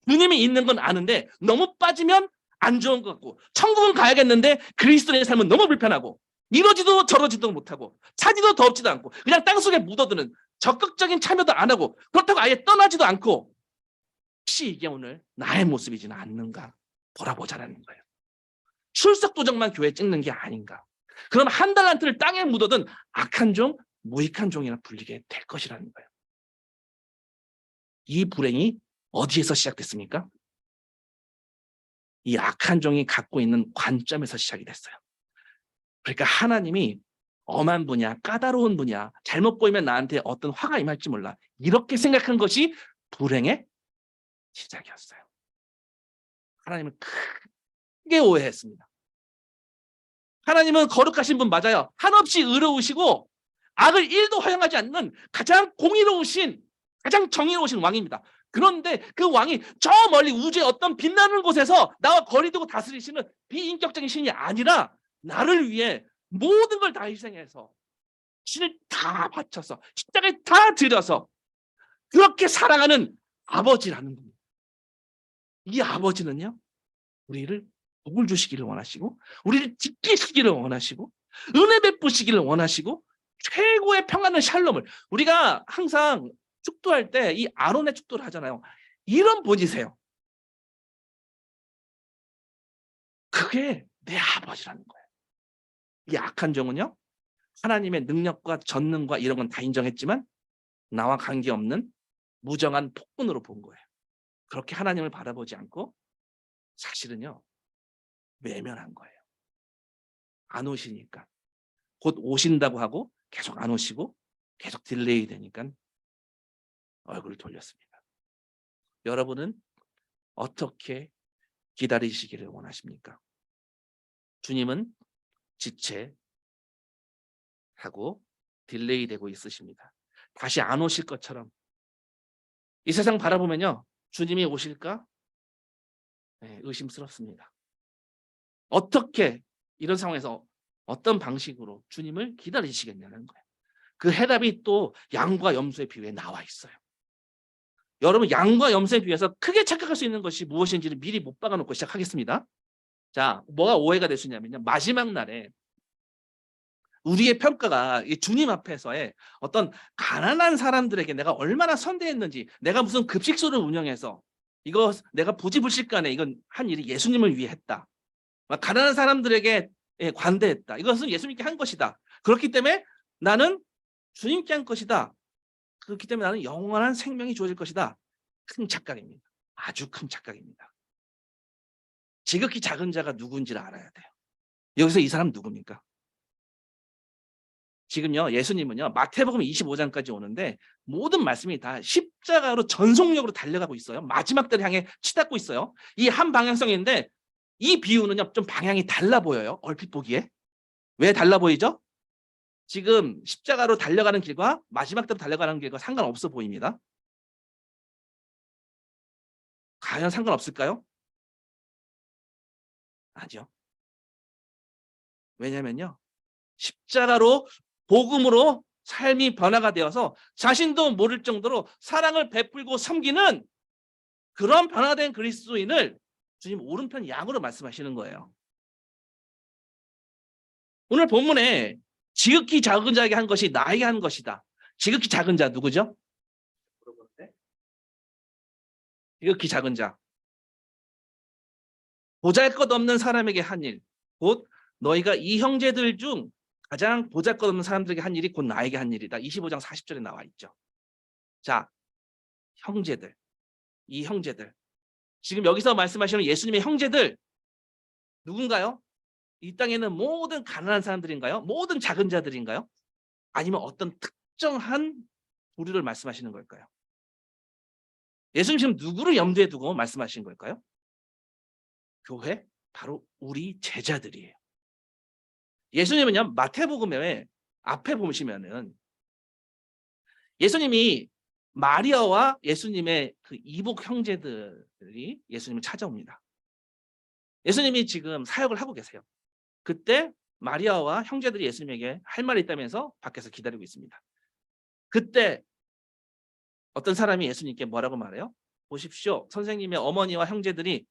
주님이 있는 건 아는데 너무 빠지면 안 좋은 것 같고, 천국은 가야겠는데 그리스도의 삶은 너무 불편하고, 이러지도 저러지도 못하고 차지도 더럽지도 않고 그냥 땅속에 묻어드는, 적극적인 참여도 안 하고 그렇다고 아예 떠나지도 않고, 혹시 이게 오늘 나의 모습이지는 않는가 돌아보자라는 거예요. 출석 도장만 교회 찍는 게 아닌가. 그럼 한 달란트를 땅에 묻어둔 악한 종, 무익한 종이나 불리게 될 것이라는 거예요. 이 불행이 어디에서 시작됐습니까? 이 악한 종이 갖고 있는 관점에서 시작이 됐어요. 그러니까 하나님이 엄한 분이야, 까다로운 분이야, 잘못 보이면 나한테 어떤 화가 임할지 몰라, 이렇게 생각한 것이 불행의 시작이었어요. 하나님을 크게 오해했습니다. 하나님은 거룩하신 분 맞아요. 한없이 의로우시고 악을 1도 허용하지 않는 가장 공의로우신, 가장 정의로우신 왕입니다. 그런데 그 왕이 저 멀리 우주의 어떤 빛나는 곳에서 나와 거리 두고 다스리시는 비인격적인 신이 아니라 나를 위해 모든 걸 다 희생해서 신을 다 바쳐서 십자가에 다 들여서 그렇게 사랑하는 아버지라는 분입니다. 이 아버지는요, 우리를 복을 주시기를 원하시고, 우리를 지키시기를 원하시고, 은혜 베푸시기를 원하시고, 최고의 평안을 샬롬을, 우리가 항상 축도할 때 이 아론의 축도를 하잖아요. 이런 분이세요. 그게 내 아버지라는 거예요. 이 악한 종은요, 하나님의 능력과 전능과 이런 건 다 인정했지만 나와 관계없는 무정한 폭군으로 본 거예요. 그렇게 하나님을 바라보지 않고 사실은요, 외면한 거예요. 안 오시니까. 곧 오신다고 하고 계속 안 오시고 계속 딜레이 되니까 얼굴을 돌렸습니다. 여러분은 어떻게 기다리시기를 원하십니까? 주님은 지체하고 딜레이 되고 있으십니다. 다시 안 오실 것처럼 이 세상 바라보면요, 주님이 오실까? 네, 의심스럽습니다. 어떻게 이런 상황에서 어떤 방식으로 주님을 기다리시겠냐는 거예요. 그 해답이 또 양과 염소의 비유에 나와 있어요. 여러분, 양과 염소의 비유에서 크게 착각할 수 있는 것이 무엇인지를 미리 못 박아놓고 시작하겠습니다. 자, 뭐가 오해가 될 수 있냐면요, 마지막 날에 우리의 평가가 이 주님 앞에서의 어떤 가난한 사람들에게 내가 얼마나 선대했는지, 내가 무슨 급식소를 운영해서 이거 내가 부지불식간에 이건 한 일이 예수님을 위해 했다, 가난한 사람들에게 관대했다, 이것은 예수님께 한 것이다, 그렇기 때문에 나는 주님께 한 것이다, 그렇기 때문에 나는 영원한 생명이 주어질 것이다. 큰 착각입니다. 아주 큰 착각입니다. 지극히 작은 자가 누군지를 알아야 돼요. 여기서 이 사람 누굽니까? 지금요, 예수님은요, 마태복음 25장까지 오는데 모든 말씀이 다 십자가로 전속력으로 달려가고 있어요. 마지막 때를 향해 치닫고 있어요. 이 한 방향성인데 이 비유는요, 좀 방향이 달라 보여요. 얼핏 보기에. 왜 달라 보이죠? 지금 십자가로 달려가는 길과 마지막 때로 달려가는 길과 상관없어 보입니다. 과연 상관없을까요? 아니요. 왜냐면요, 십자가로 복음으로 삶이 변화가 되어서 자신도 모를 정도로 사랑을 베풀고 섬기는 그런 변화된 그리스도인을 주님 오른편 양으로 말씀하시는 거예요. 오늘 본문에 지극히 작은 자에게 한 것이 나에게 한 것이다. 지극히 작은 자 누구죠? 지극히 작은 자. 보잘것없는 사람에게 한 일, 곧 너희가 이 형제들 중 가장 보잘것없는 사람들에게 한 일이 곧 나에게 한 일이다. 25장 40절에 나와 있죠. 자, 형제들, 이 형제들. 지금 여기서 말씀하시는 예수님의 형제들 누군가요? 이 땅에는 모든 가난한 사람들인가요? 모든 작은 자들인가요? 아니면 어떤 특정한 부류를 말씀하시는 걸까요? 예수님 지금 누구를 염두에 두고 말씀하신 걸까요? 교회? 바로 우리 제자들이에요. 예수님은요, 마태복음에 앞에 보시면은 예수님이 마리아와 예수님의 그 이복 형제들이 예수님을 찾아옵니다. 예수님이 지금 사역을 하고 계세요. 그때 마리아와 형제들이 예수님에게 할 말이 있다면서 밖에서 기다리고 있습니다. 그때 어떤 사람이 예수님께 뭐라고 말해요? 보십시오, 선생님의 어머니와 형제들이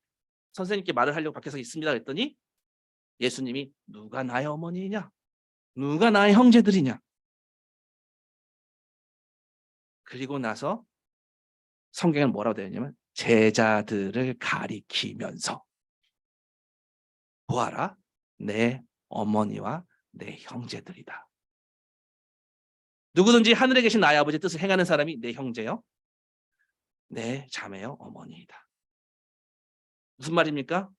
선생님께 말을 하려고 밖에서 있습니다. 그랬더니 예수님이 누가 나의 어머니냐? 누가 나의 형제들이냐? 그리고 나서 성경에는 뭐라고 되어 있냐면 제자들을 가리키면서 보아라, 내 어머니와 내 형제들이다. 누구든지 하늘에 계신 나의 아버지의 뜻을 행하는 사람이 내 형제요, 내 자매요, 어머니이다. 무슨 말입니까?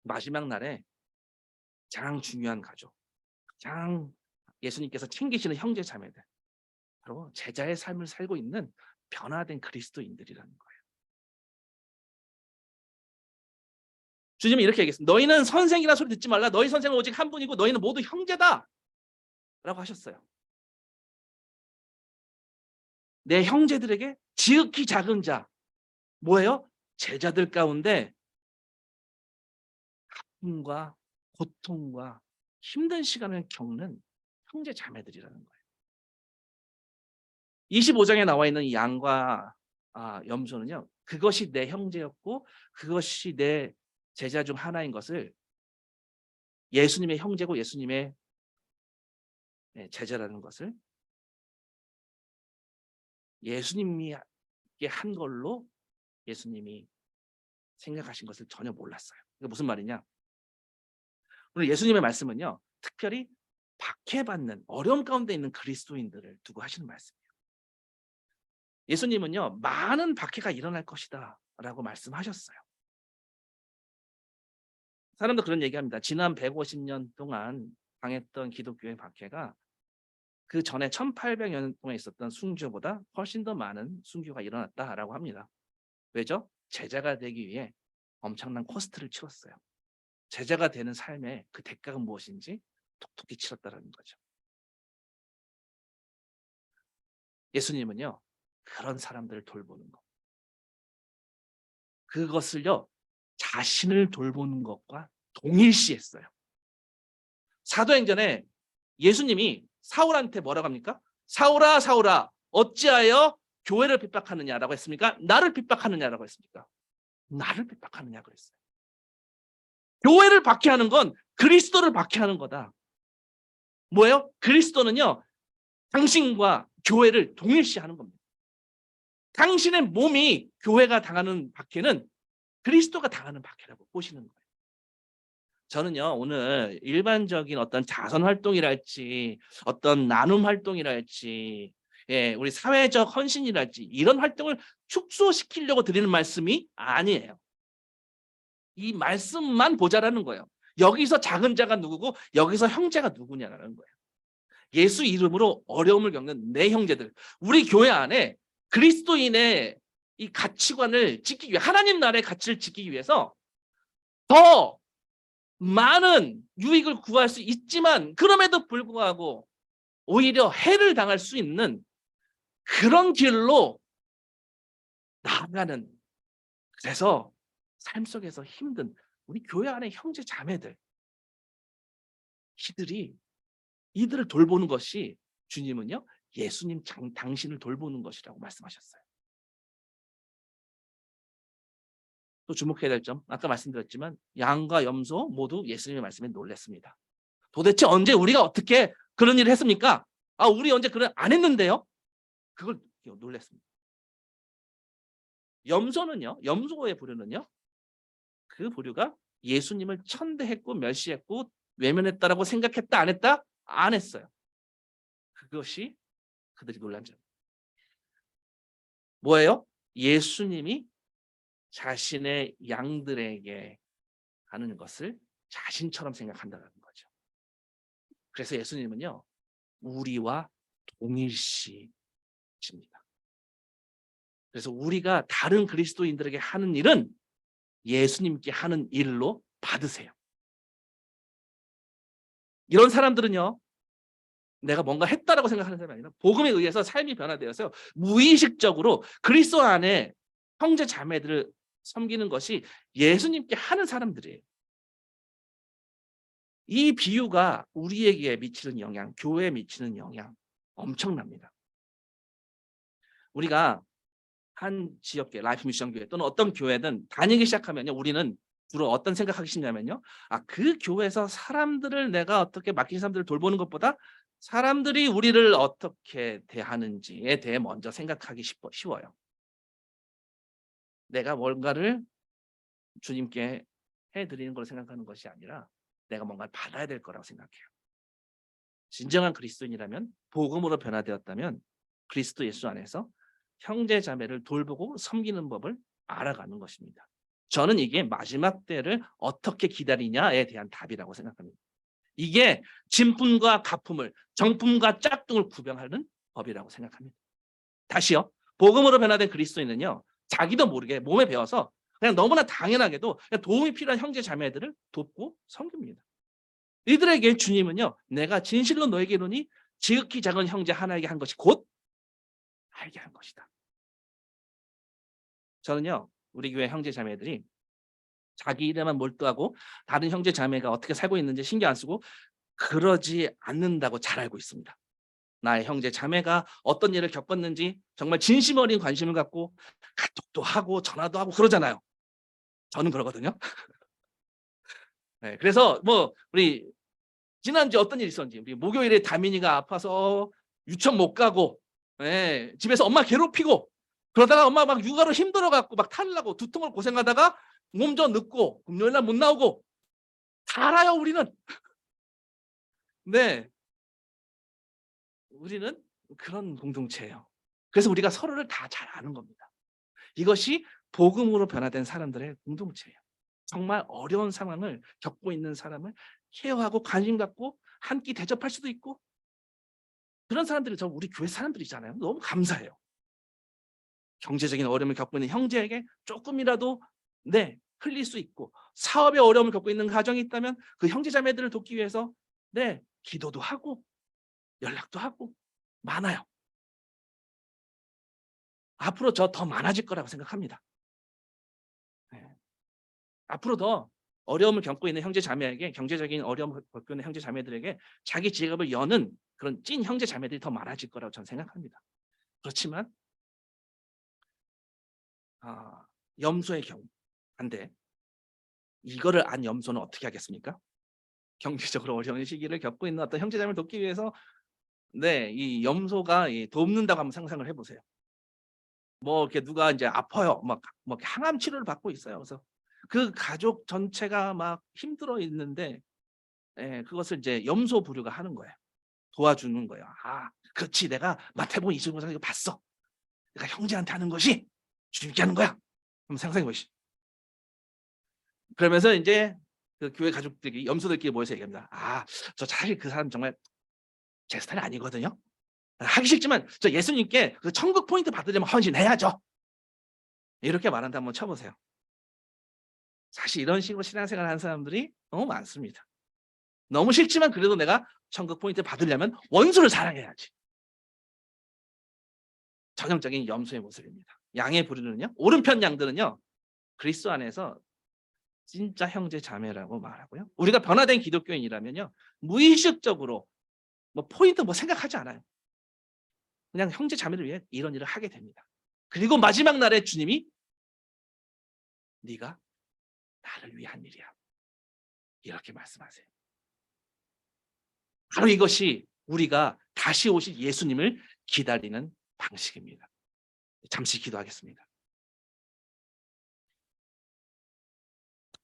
마지막 날에 가장 중요한 가족, 가장 예수님께서 챙기시는 형제 자매들, 바로 제자의 삶을 살고 있는 변화된 그리스도인들이라는 거예요. 주님이 이렇게 얘기했습니다. 너희는 선생이라 소리 듣지 말라. 너희 선생은 오직 한 분이고 너희는 모두 형제다 라고 하셨어요. 내 형제들에게 지극히 작은 자, 뭐예요? 제자들 가운데 아픔과 고통과 힘든 시간을 겪는 형제 자매들이라는 거예요. 25장에 나와 있는 이 양과 염소는요, 그것이 내 형제였고 그것이 내 제자 중 하나인 것을, 예수님의 형제고 예수님의 제자라는 것을 예수님이 한 걸로 예수님이 생각하신 것을 전혀 몰랐어요. 이게 무슨 말이냐? 오늘 예수님의 말씀은요, 특별히 박해받는 어려움 가운데 있는 그리스도인들을 두고 하시는 말씀이에요. 예수님은요, 많은 박해가 일어날 것이다 라고 말씀하셨어요. 사람도 그런 얘기합니다. 지난 150년 동안 당했던 기독교의 박해가 그 전에 1800년 동안 있었던 순교보다 훨씬 더 많은 순교가 일어났다라고 합니다. 왜죠? 제자가 되기 위해 엄청난 코스트를 치렀어요. 제자가 되는 삶의 그 대가가 무엇인지 톡톡히 치렀다라는 거죠. 예수님은요, 그런 사람들을 돌보는 것, 그것을요, 자신을 돌보는 것과 동일시했어요. 사도행전에 예수님이 사울한테 뭐라고 합니까? 사울아, 사울아, 어찌하여 교회를 핍박하느냐라고 했습니까? 나를 핍박하느냐라고 했습니까? 나를 핍박하느냐 그랬어요. 교회를 박해하는 건 그리스도를 박해하는 거다. 뭐예요? 그리스도는요, 당신과 교회를 동일시하는 겁니다. 당신의 몸이 교회가 당하는 박해는 그리스도가 당하는 박해라고 보시는 거예요. 저는요, 오늘 일반적인 어떤 자선 활동이랄지 어떤 나눔 활동이랄지 우리 사회적 헌신이랄지 이런 활동을 축소시키려고 드리는 말씀이 아니에요. 이 말씀만 보자라는 거예요. 여기서 작은 자가 누구고 여기서 형제가 누구냐라는 거예요. 예수 이름으로 어려움을 겪는 내 형제들, 우리 교회 안에 그리스도인의 이 가치관을 지키기 위해, 하나님 나라의 가치를 지키기 위해서 더 많은 유익을 구할 수 있지만 그럼에도 불구하고 오히려 해를 당할 수 있는 그런 길로 나아가는, 그래서 삶 속에서 힘든 우리 교회 안의 형제 자매들, 이들을 돌보는 것이, 주님은요, 예수님 당신을 돌보는 것이라고 말씀하셨어요. 또 주목해야 될 점, 아까 말씀드렸지만 양과 염소 모두 예수님의 말씀에 놀랐습니다. 도대체 언제 우리가 어떻게 그런 일을 했습니까? 우리 언제 그런 안 했는데요? 그걸 놀랐습니다. 염소는요, 염소의 부류는요, 그 부류가 예수님을 천대했고 멸시했고 외면했다라고 생각했다, 안 했다? 안 했어요. 그것이 그들이 놀란 점. 뭐예요? 예수님이 자신의 양들에게 하는 것을 자신처럼 생각한다는 거죠. 그래서 예수님은요, 우리와 동일시십니다. 그래서 우리가 다른 그리스도인들에게 하는 일은 예수님께 하는 일로 받으세요. 이런 사람들은요, 내가 뭔가 했다라고 생각하는 사람이 아니라 복음에 의해서 삶이 변화되어서 무의식적으로 그리스도 안에 형제 자매들을 섬기는 것이 예수님께 하는 사람들이에요. 이 비유가 우리에게 미치는 영향, 교회에 미치는 영향 엄청납니다. 우리가 한 지역교회, 라이프 미션 교회 또는 어떤 교회든 다니기 시작하면요, 우리는 주로 어떤 생각하기 쉽냐면요, 그 교회에서 사람들을 내가 어떻게 맡긴 사람들을 돌보는 것보다 사람들이 우리를 어떻게 대하는지에 대해 먼저 생각하기 쉬워요. 내가 뭔가를 주님께 해드리는 걸 생각하는 것이 아니라 내가 뭔가를 받아야 될 거라고 생각해요. 진정한 그리스도인이라면, 복음으로 변화되었다면 그리스도 예수 안에서 형제 자매를 돌보고 섬기는 법을 알아가는 것입니다. 저는 이게 마지막 때를 어떻게 기다리냐에 대한 답이라고 생각합니다. 이게 진품과 가품을, 정품과 짝퉁을 구별하는 법이라고 생각합니다. 다시요, 복음으로 변화된 그리스도인은요, 자기도 모르게 몸에 배워서 그냥 너무나 당연하게도 그냥 도움이 필요한 형제 자매들을 돕고 섬깁니다. 이들에게 주님은요, 내가 진실로 너에게 이르노니 지극히 작은 형제 하나에게 한 것이 곧 알게 한 것이다. 저는요, 우리 교회 형제 자매들이 자기 일에만 몰두하고 다른 형제 자매가 어떻게 살고 있는지 신경 안 쓰고 그러지 않는다고 잘 알고 있습니다. 나의 형제 자매가 어떤 일을 겪었는지 정말 진심 어린 관심을 갖고 카톡도 하고 전화도 하고 그러잖아요. 저는 그러거든요. 네, 그래서 우리 지난주에 어떤 일이 있었는지, 우리 목요일에 다민이가 아파서 유치원 못 가고, 집에서 엄마 괴롭히고, 그러다가 엄마 막 육아로 힘들어갖고 막 탈라고 두통을 고생하다가 몸져 늦고 금요일날 못 나오고 다 알아요, 우리는. 네, 우리는 그런 공동체예요. 그래서 우리가 서로를 다 잘 아는 겁니다. 이것이 복음으로 변화된 사람들의 공동체예요. 정말 어려운 상황을 겪고 있는 사람을 케어하고 관심 갖고 한 끼 대접할 수도 있고, 그런 사람들이 저 우리 교회 사람들이잖아요. 너무 감사해요. 경제적인 어려움을 겪고 있는 형제에게 조금이라도 흘릴 수 있고, 사업에 어려움을 겪고 있는 가정이 있다면 그 형제 자매들을 돕기 위해서 기도도 하고 연락도 하고 많아요. 앞으로 저 더 많아질 거라고 생각합니다. 앞으로 더 어려움을 겪고 있는 형제 자매에게, 경제적인 어려움을 겪고 있는 형제 자매들에게 자기 지갑을 여는 그런 찐 형제 자매들이 더 많아질 거라고 저는 생각합니다. 그렇지만 염소의 경우 반대, 이거를 안 염소는 어떻게 하겠습니까? 경제적으로 어려운 시기를 겪고 있는 어떤 형제 자매를 돕기 위해서 이 염소가 돕는다고 한번 상상을 해보세요. 뭐 이렇게 누가 이제 아파요, 막 항암 치료를 받고 있어요. 그래서 그 가족 전체가 막 힘들어 있는데 그것을 이제 염소 부류가 하는 거예요. 도와주는 거예요. 그렇지, 내가 마태복음 25장 이거 봤어. 내가 형제한테 하는 것이 주님께 하는 거야. 한번 상상해 보시죠. 그러면서 이제 그 교회 가족들이, 염소들끼리 모여서 얘기합니다. 저 사실 그 사람 정말 제 스타일 아니거든요. 하기 싫지만 저 예수님께 그 천국 포인트 받으려면 헌신해야죠. 이렇게 말한다 한번 쳐보세요. 사실 이런 식으로 신앙생활 하는 사람들이 너무 많습니다. 너무 싫지만 그래도 내가 천국 포인트 받으려면 원수를 사랑해야지. 전형적인 염소의 모습입니다. 양의 부류는요, 오른편 양들은요, 그리스도 안에서 진짜 형제 자매라고 말하고요. 우리가 변화된 기독교인이라면요, 무의식적으로 포인트 생각하지 않아요. 그냥 형제 자매를 위해 이런 일을 하게 됩니다. 그리고 마지막 날에 주님이 네가 나를 위한 일이야, 이렇게 말씀하세요. 바로 이것이 우리가 다시 오실 예수님을 기다리는 방식입니다. 잠시 기도하겠습니다.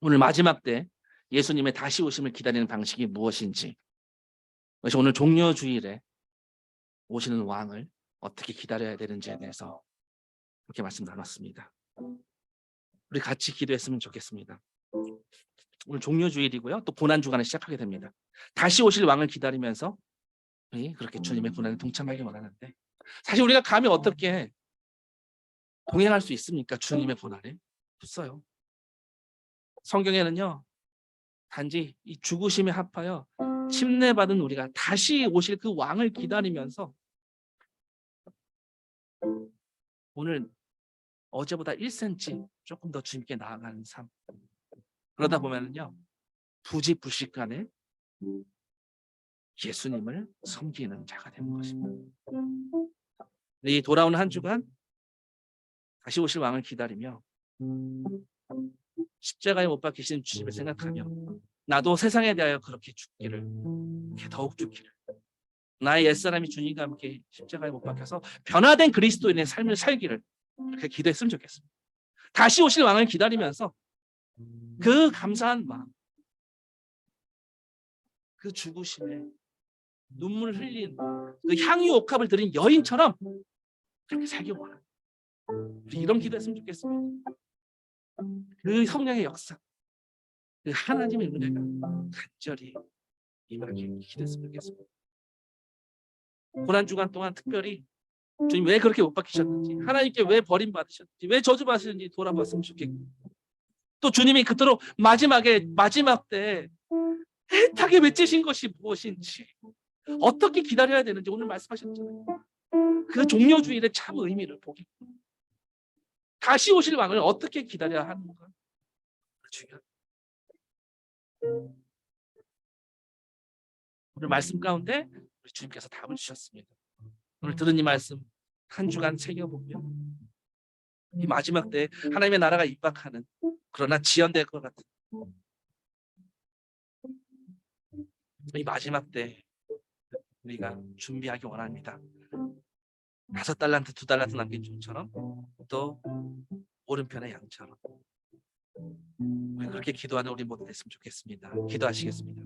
오늘 마지막 때 예수님의 다시 오심을 기다리는 방식이 무엇인지, 그래서 오늘 종려주일에 오시는 왕을 어떻게 기다려야 되는지에 대해서 그렇게 말씀 나눴습니다. 우리 같이 기도했으면 좋겠습니다. 오늘 종려주일이고요, 또 고난주간을 시작하게 됩니다. 다시 오실 왕을 기다리면서 그렇게 주님의 고난에 동참하기 원하는데, 사실 우리가 감히 어떻게 동행할 수 있습니까? 주님의 고난에. 없어요. 성경에는요, 단지 이 죽으심에 합하여 침례받은 우리가 다시 오실 그 왕을 기다리면서 오늘 어제보다 1cm 조금 더 주님께 나아가는 삶, 그러다 보면은요, 부지불식간에 예수님을 섬기는 자가 되는 것입니다. 이 돌아오는 한 주간 다시 오실 왕을 기다리며 십자가에 못 박히신 주님을 생각하며, 나도 세상에 대하여 그렇게 죽기를, 더욱 죽기를, 나의 옛사람이 주님과 함께 십자가에 못 박혀서 변화된 그리스도인의 삶을 살기를, 그렇게 기도했으면 좋겠습니다. 다시 오실 왕을 기다리면서 그 감사한 마음, 그 죽으심에 눈물을 흘린 그 향유 옥합을 드린 여인처럼 그렇게 살기 원합니다. 이런 기도했으면 좋겠습니다. 그 성령의 역사, 그 하나님의 은혜가 간절히 임하게 기도했으면 좋겠습니다. 고난주간 동안 특별히 주님 왜 그렇게 못 박히셨는지, 하나님께 왜 버림받으셨는지, 왜 저주받으셨는지 돌아봤으면 좋겠고, 또 주님이 그토록 마지막 때 애타게 외치신 것이 무엇인지, 어떻게 기다려야 되는지 오늘 말씀하셨잖아요. 그 종려주일의 참 의미를 보기, 다시 오실 왕을 어떻게 기다려야 하는가, 중요합니다. 오늘 말씀 가운데 우리 주님께서 답을 주셨습니다. 오늘 들은 이 말씀 한 주간 새겨보며 이 마지막 때 하나님의 나라가 임박하는, 그러나 지연될 것 같은 이 마지막 때 우리가 준비하기 원합니다. 5달란트 2달란트 남긴 종처럼, 또 오른편의 양처럼 우리 그렇게 기도하는 우리 모두 됐으면 좋겠습니다. 기도하시겠습니다.